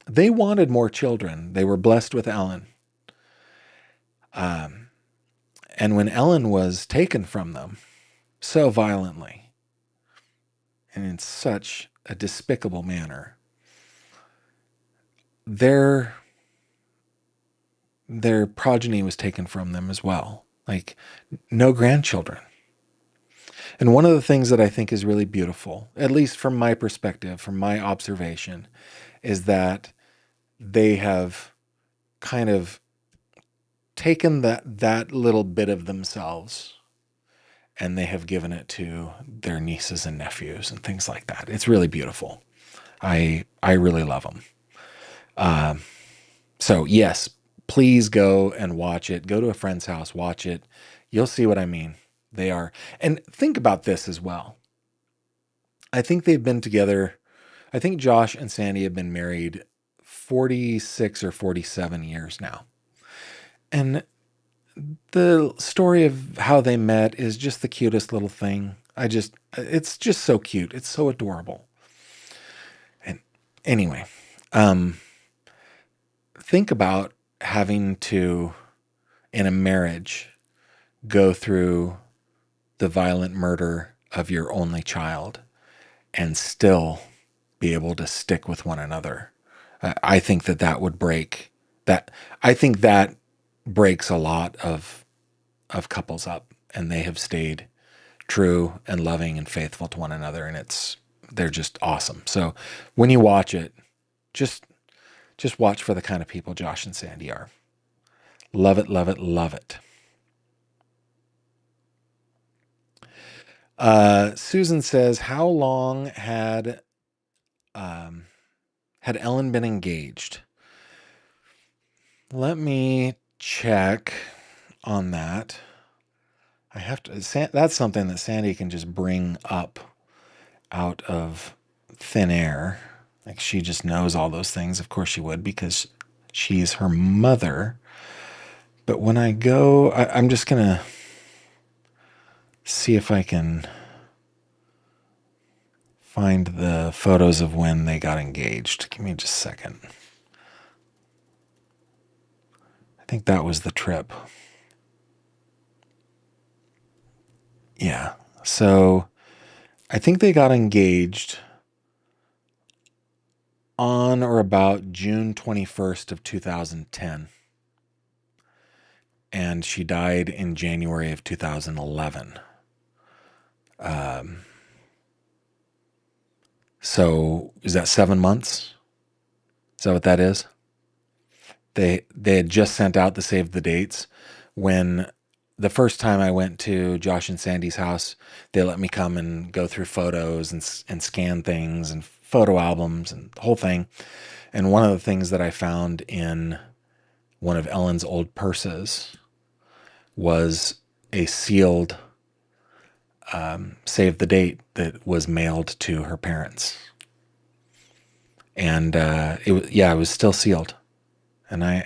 they wanted more children. They were blessed with Ellen. And when Ellen was taken from them so violently and in such a despicable manner, their progeny was taken from them as well. Like no grandchildren. And one of the things that I think is really beautiful, at least from my perspective, from my observation, is that they have kind of taken that little bit of themselves and they have given it to their nieces and nephews and things like that. It's really beautiful. I really love them. So yes, please go and watch it. Go to a friend's house, watch it. You'll see what I mean. They are. And think about this as well. I think they've been together. I think Josh and Sandy have been married 46 or 47 years now. And the story of how they met is just the cutest little thing. It's just so cute. It's so adorable. And anyway, um, think about having to, in a marriage, go through the violent murder of your only child and still be able to stick with one another. I think that would break that. I think that breaks a lot of couples up, and they have stayed true and loving and faithful to one another, and they're just awesome. So when you watch it, just just watch for the kind of people Josh and Sandy are. Love it, love it, love it. Susan says, "How long um, had Ellen been engaged?" Let me check on that. I have to. That's something that Sandy can just bring up out of thin air. Like she just knows all those things. Of course she would, because she's her mother. But when I go, I'm just gonna see if I can find the photos of when they got engaged. Give me just a second. I think that was the trip. Yeah. So I think they got engaged on or about June 21st of 2010. And she died in January of 2011. So is that 7 months? Is that what that is? They had just sent out the save the dates. When the first time I went to Josh and Sandy's house, they let me come and go through photos and scan things and photo albums and the whole thing. And one of the things that I found in one of Ellen's old purses was a sealed save the date that was mailed to her parents. And it was still sealed. And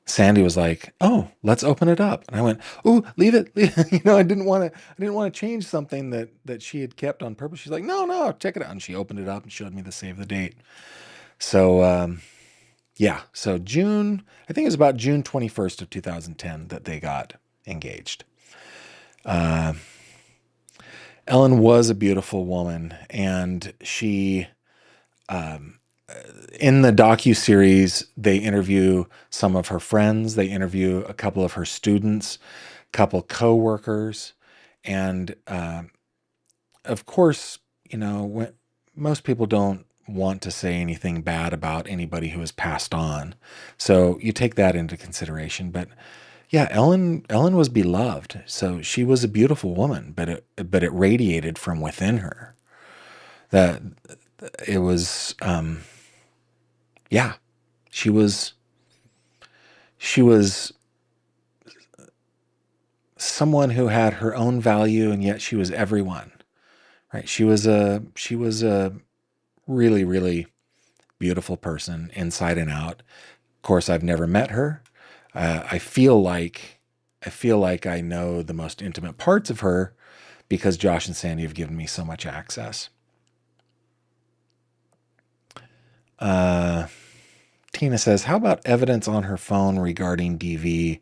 Sandy was like, "Oh, let's open it up." And I went, "Oh, leave it." I didn't want to change something that she had kept on purpose. She's like, "No, no, check it out." And she opened it up and showed me the save the date. So yeah, so I think it was about June 21st of 2010 that they got engaged. Ellen was a beautiful woman, and she in the docuseries, they interview some of her friends, they interview a couple of her students, a couple co-workers, and of course, when most people don't want to say anything bad about anybody who has passed on, so you take that into consideration. But yeah, Ellen was beloved, so she was a beautiful woman, but it radiated from within her. That it was yeah, she was she was someone who had her own value, and yet she was everyone, right? She was a really, really beautiful person inside and out. Of course, I've never met her. I feel like I know the most intimate parts of her because Josh and Sandy have given me so much access. uh Tina says, "How about evidence on her phone regarding DV,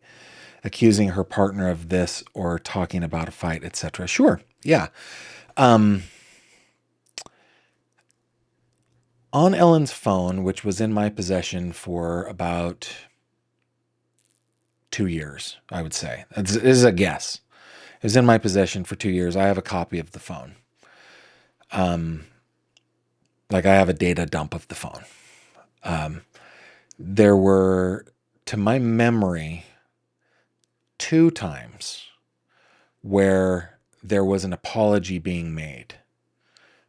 accusing her partner of this or talking about a fight, etc.?" Sure. Yeah. Um, on Ellen's phone, which was in my possession for about 2 years, I would say. This is a guess. It was in my possession for 2 years. I have a copy of the phone. Like I have a data dump of the phone. There were, to my memory, 2 times where there was an apology being made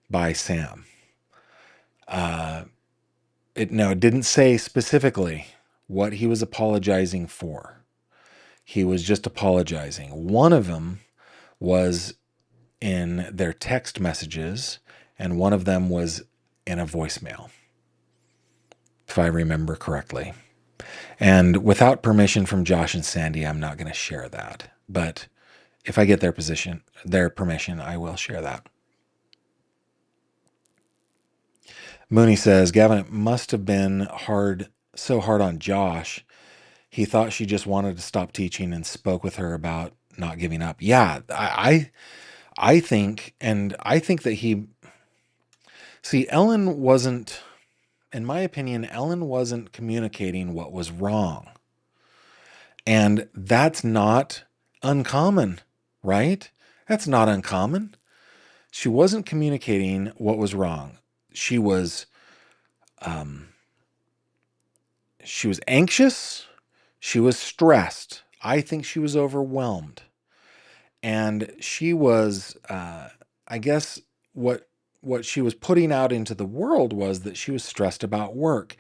by Sam. It didn't say specifically what he was apologizing for. he was just apologizing. One of them was in their text messages, and one of them was in a voicemail, if I remember correctly. And without permission from Josh and Sandy, I'm not going to share that. But if I get their permission, I will share that. Mooney says, Gavin, it must have been so hard on Josh. He thought she just wanted to stop teaching and spoke with her about not giving up. Yeah, I think, and I think that Ellen wasn't, in my opinion, Ellen wasn't communicating what was wrong. And that's not uncommon, right? That's not uncommon. She wasn't communicating what was wrong. She was anxious. She was stressed. I think she was overwhelmed. And she was, I guess, what she was putting out into the world was that she was stressed about work.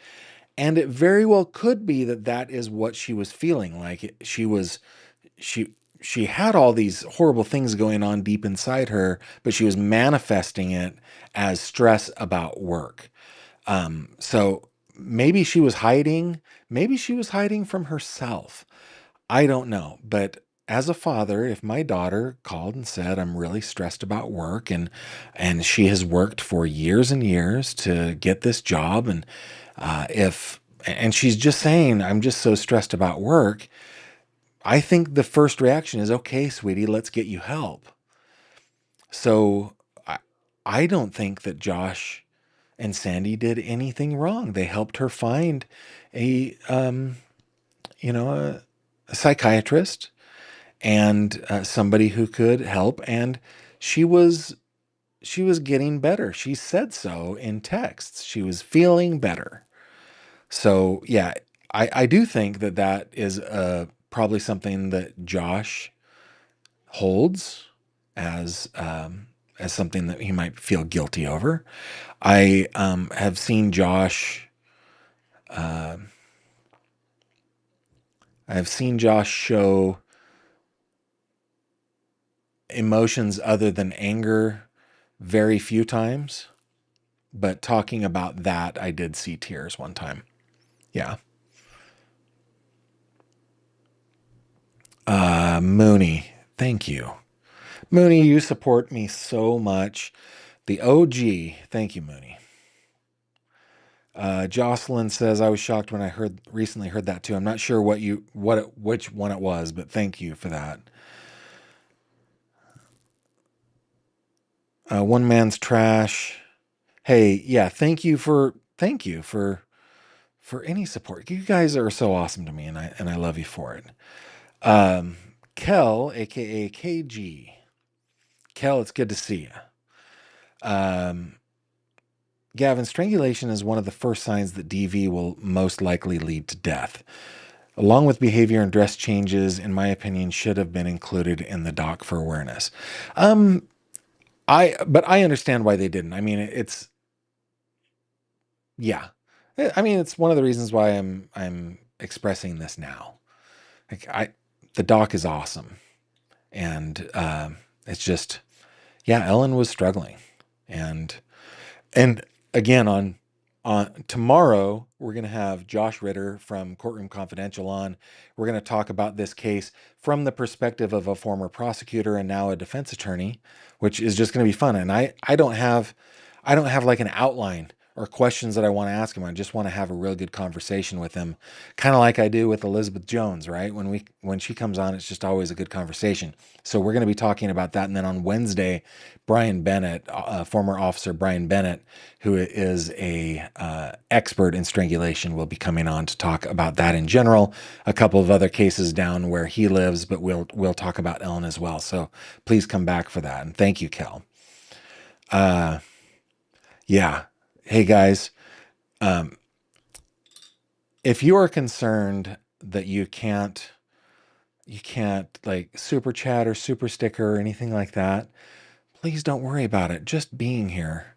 And it very well could be that that is what she was feeling. Like she had all these horrible things going on deep inside her, but she was manifesting it as stress about work. So maybe she was hiding. Maybe she was hiding from herself. I don't know. But as a father, if my daughter called and said, I'm really stressed about work, and she has worked for years and years to get this job, and she's just saying, I'm just so stressed about work, I think the first reaction is, okay, sweetie, let's get you help. So I don't think that Josh and Sandy did anything wrong. They helped her find a a psychiatrist and somebody who could help, and she was getting better. She said so in texts. She was feeling better. So yeah, I do think that that is probably something that Josh holds as something that he might feel guilty over. I have seen Josh. Uh, I've seen Josh show emotions other than anger very few times, but talking about that, I did see tears one time. Yeah. Mooney, thank you. Mooney, you support me so much. The OG, thank you, Mooney. Jocelyn says, I was shocked when I recently heard that too. I'm not sure which one it was, but thank you for that. One man's trash. Hey, yeah, thank you for any support. You guys are so awesome to me, and I love you for it. Kel, aka KG. Kel, it's good to see you. Gavin, strangulation is one of the first signs that DV will most likely lead to death. Along with behavior and dress changes, in my opinion, should have been included in the doc for awareness. But I understand why they didn't. I mean, yeah. I mean, it's one of the reasons why I'm expressing this now. Like the doc is awesome, and it's just, yeah, Ellen was struggling, and again on tomorrow we're going to have Josh Ritter from Courtroom Confidential on. We're going to talk about this case from the perspective of a former prosecutor and now a defense attorney, which is just going to be fun. And I don't have like an outline or questions that I want to ask him. I just want to have a real good conversation with him, kind of like I do with Elizabeth Jones, right? When she comes on, it's just always a good conversation. So we're going to be talking about that. And then on Wednesday, Brian Bennett, former officer Brian Bennett, who is a expert in strangulation, will be coming on to talk about that in general. A couple of other cases down where he lives, but we'll talk about Ellen as well. So please come back for that. And thank you, Kel. Yeah. Hey guys, if you are concerned that you can't like super chat or super sticker or anything like that, please don't worry about it. Just being here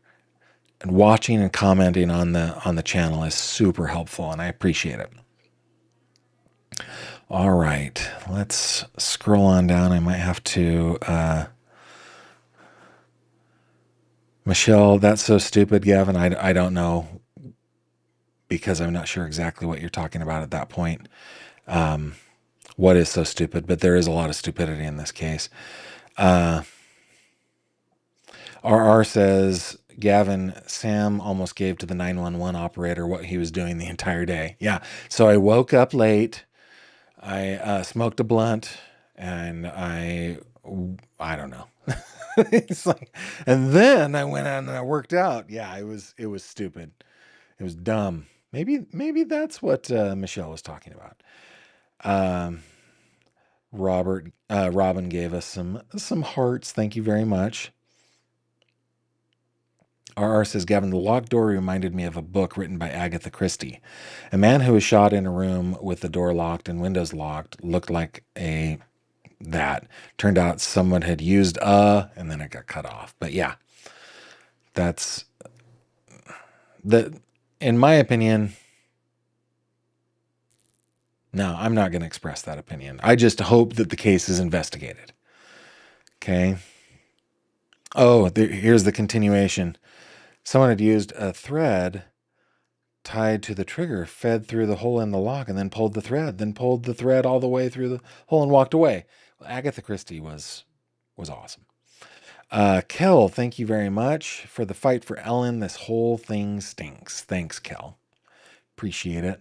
and watching and commenting on the channel is super helpful, and I appreciate it. All right, let's scroll on down. I might have to. Michelle, that's so stupid, Gavin. I don't know because I'm not sure exactly what you're talking about at that point. What is so stupid? But there is a lot of stupidity in this case. RR says, Gavin, Sam almost gave to the 911 operator what he was doing the entire day. Yeah. So I woke up late. I smoked a blunt and I don't know. It's like, and then I went out and I worked out. Yeah, it was stupid. It was dumb. Maybe that's what Michelle was talking about. Um, Robin gave us some hearts. Thank you very much. RR says, Gavin, the locked door reminded me of a book written by Agatha Christie. A man who was shot in a room with the door locked and windows locked looked like that. Turned out someone had used and then it got cut off. But yeah, that's in my opinion. No, I'm not going to express that opinion. I just hope that the case is investigated. Okay. Oh, here's the continuation. Someone had used a thread tied to the trigger, fed through the hole in the lock, and then pulled the thread all the way through the hole and walked away. Well, Agatha Christie was awesome. Kel, thank you very much for the fight for Ellen. This whole thing stinks. Thanks, Kel. Appreciate it.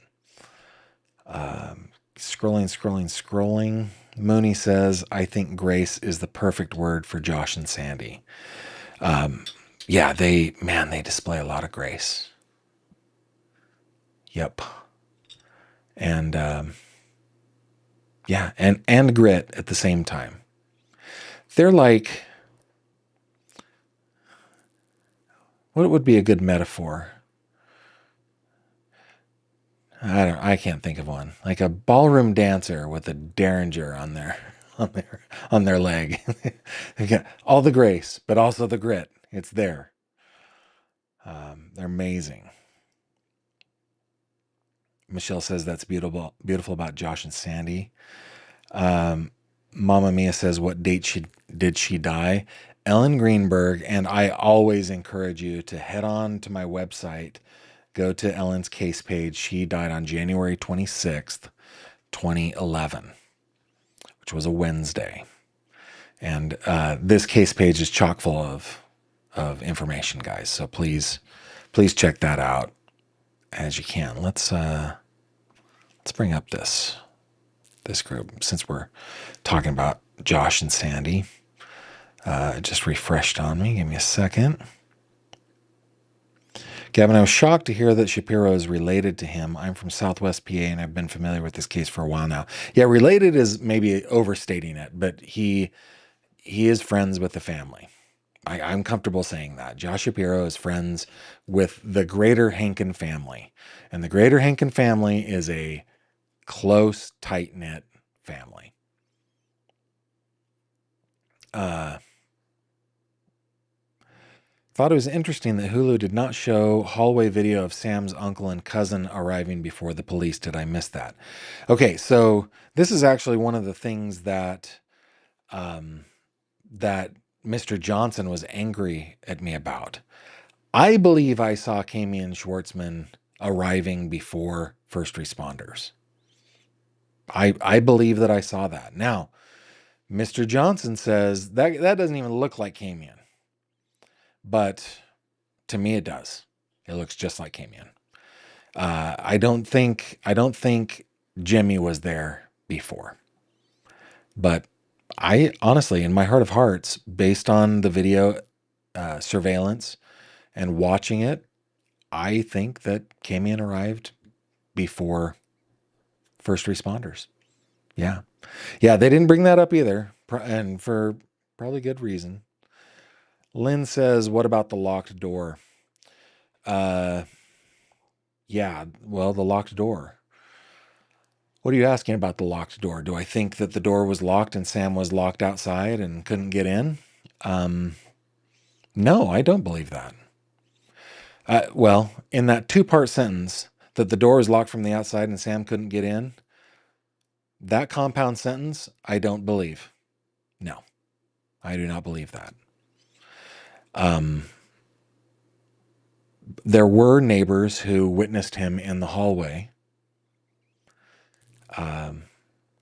Scrolling. Mooney says, I think grace is the perfect word for Josh and Sandy. Yeah, they display a lot of grace. Yep. And yeah, and grit at the same time. They're like, what would be a good metaphor? I can't think of one. Like a ballroom dancer with a derringer on their leg. They got all the grace, but also the grit. It's there. They're amazing. Michelle says that's beautiful about Josh and Sandy. Mama Mia says, what date did she die? Ellen Greenberg, and I always encourage you to head on to my website, go to Ellen's case page. She died on January 26th, 2011, which was a Wednesday. And this case page is chock full of information, guys. So please check that out as you can. Let's bring up this group since we're talking about Josh and Sandy. It just refreshed on me. Give me a second. Gavin, I was shocked to hear that Shapiro is related to him. I'm from Southwest PA and I've been familiar with this case for a while now. Yeah, related is maybe overstating it, but he is friends with the family. I'm comfortable saying that. Josh Shapiro is friends with the Greater Hankin family. And the Greater Hankin family is a close, tight-knit family. Thought it was interesting that Hulu did not show hallway video of Sam's uncle and cousin arriving before the police. Did I miss that? Okay, so this is actually one of the things that that Mr. Johnson was angry at me about. I believe I saw Kami and Schwartzman arriving before first responders. I believe that I saw that. Now, Mr. Johnson says that doesn't even look like Kamian. But to me it does. It looks just like Kamian. I don't think Jimmy was there before. But I honestly, in my heart of hearts, based on the video surveillance and watching it, I think that Kamian arrived before first responders. Yeah. Yeah, they didn't bring that up either, and for probably good reason. Lynn says, what about the locked door? Yeah, well, the locked door. What are you asking about the locked door? Do I think that the door was locked and Sam was locked outside and couldn't get in? No, I don't believe that. Well, in that two-part sentence, that the door is locked from the outside and Sam couldn't get in, That compound sentence, I don't believe. No, I do not believe that. There were neighbors who witnessed him in the hallway.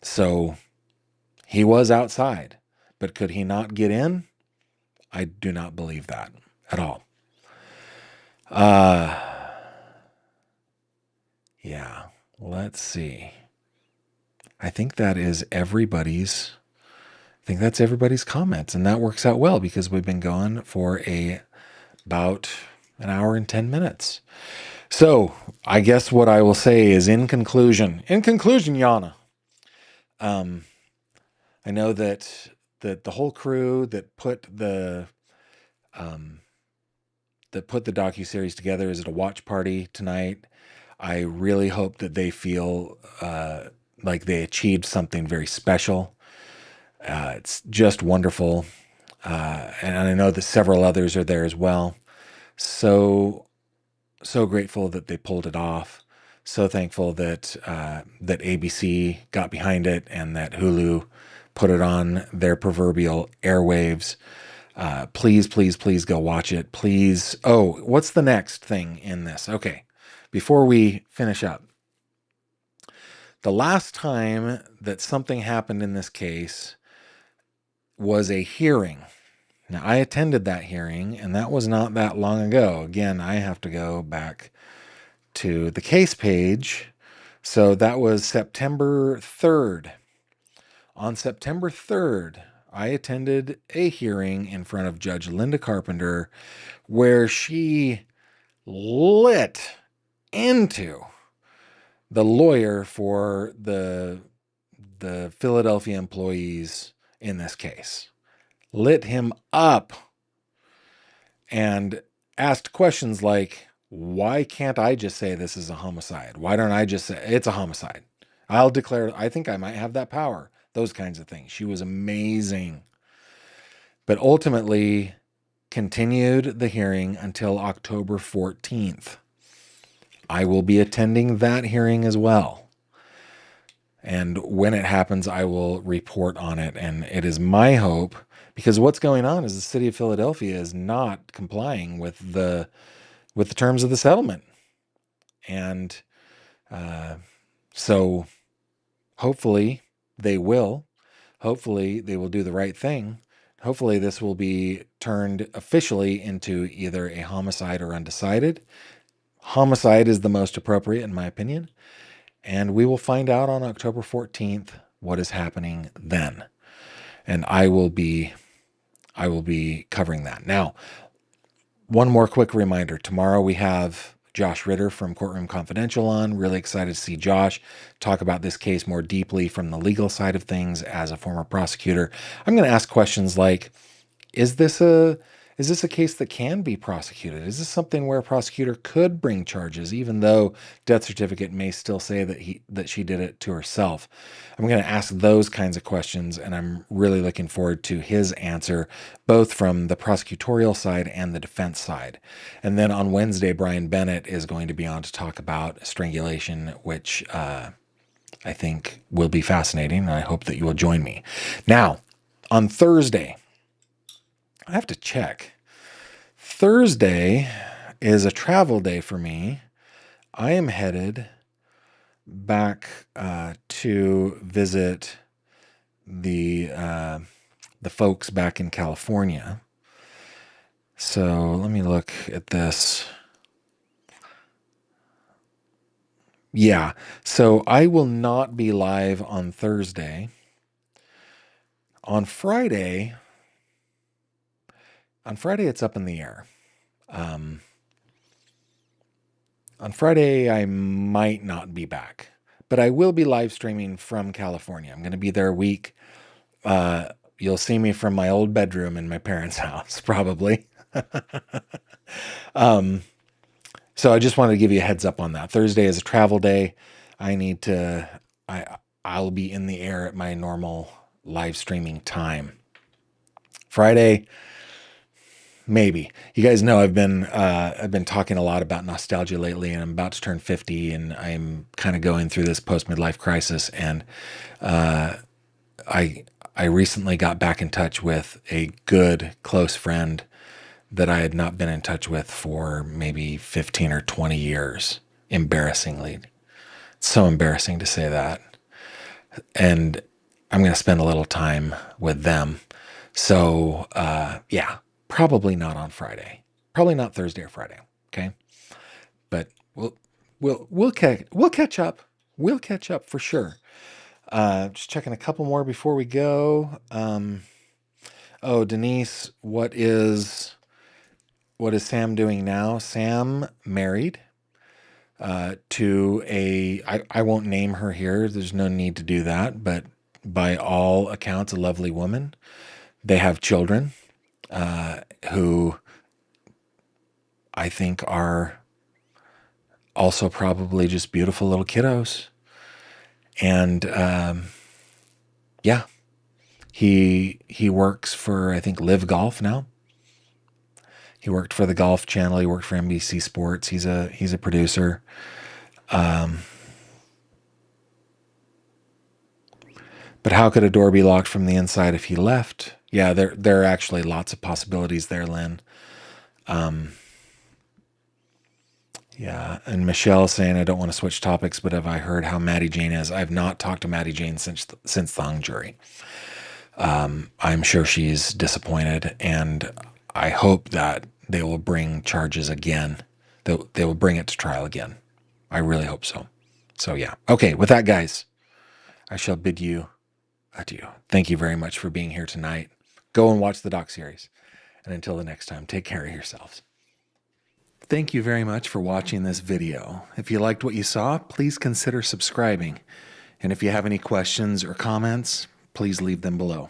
So he was outside, but could he not get in? I do not believe that at all. Yeah, let's see. I think that is everybody's. I think that's everybody's comments, and that works out well because we've been going for about an hour and 10 minutes. So I guess what I will say is, in conclusion, Yana, I know that the whole crew that put the docuseries together is at a watch party tonight. I really hope that they feel like they achieved something very special. It's just wonderful. And I know that several others are there as well. So grateful that they pulled it off. So thankful that that ABC got behind it and that Hulu put it on their proverbial airwaves. Please, please, please go watch it. Please. Oh, what's the next thing in this? Okay. Before we finish up, the last time that something happened in this case was a hearing. Now, I attended that hearing, and that was not that long ago. Again, I have to go back to the case page. So that was September 3rd. On September 3rd, I attended a hearing in front of Judge Linda Carpenter where she lit into the lawyer for the Philadelphia employees in this case. Lit him up and asked questions like, why can't I just say this is a homicide? Why don't I just say it's a homicide? I'll declare, I think I might have that power. Those kinds of things. She was amazing. But ultimately continued the hearing until October 14th. I will be attending that hearing as well. And when it happens, I will report on it. And it is my hope, because what's going on is the city of Philadelphia is not complying with the terms of the settlement. And so hopefully they will. Hopefully they will do the right thing. Hopefully this will be turned officially into either a homicide or undecided. Homicide is the most appropriate, in my opinion. And we will find out on October 14th what is happening then. And I will be covering that. Now, one more quick reminder. Tomorrow we have Josh Ritter from Courtroom Confidential on. Really excited to see Josh talk about this case more deeply from the legal side of things as a former prosecutor. I'm going to ask questions like, is this a case that can be prosecuted? Is this something where a prosecutor could bring charges, even though death certificate may still say that she did it to herself? I'm going to ask those kinds of questions, and I'm really looking forward to his answer, both from the prosecutorial side and the defense side. And then on Wednesday, Brian Bennett is going to be on to talk about strangulation, which I think will be fascinating, and I hope that you will join me. Now, on Thursday, I have to check. Thursday is a travel day for me. I am headed back to visit the folks back in California. So let me look at this. Yeah, so I will not be live on Thursday. On Friday, it's up in the air. On Friday, I might not be back, but I will be live streaming from California. I'm going to be there a week. You'll see me from my old bedroom in my parents' house, probably. So I just wanted to give you a heads up on that. Thursday is a travel day. I'll be in the air at my normal live streaming time. Friday, maybe. You guys know I've been talking a lot about nostalgia lately, and I'm about to turn 50, and I'm kind of going through this post midlife crisis. And I I recently got back in touch with a good close friend that I had not been in touch with for maybe 15 or 20 years. Embarrassingly, so embarrassing to say that. And I'm going to spend a little time with them. So, yeah, probably not on Friday. Probably not Thursday or Friday. Okay, but we'll catch up. We'll catch up for sure. Just checking a couple more before we go. Oh, Denise, what is Sam doing now? Sam married to I won't name her here. There's no need to do that, but by all accounts, a lovely woman. They have children who I think are also probably just beautiful little kiddos. And yeah, he works for, I think, Live Golf now. He worked for the Golf Channel. He worked for NBC Sports. He's a producer. But how could a door be locked from the inside if he left? Yeah, there are actually lots of possibilities there, Lynn. Yeah, and Michelle saying, I don't want to switch topics, but have I heard how Maddie Jane is? I've not talked to Maddie Jane since the hung jury. I'm sure she's disappointed, and I hope that they will bring charges again. They will bring it to trial again. I really hope so. So yeah. Okay, with that, guys, I shall bid you adieu. Thank you very much for being here tonight. Go and watch the docuseries. And until the next time, take care of yourselves. Thank you very much for watching this video. If you liked what you saw, please consider subscribing. And if you have any questions or comments, please leave them below.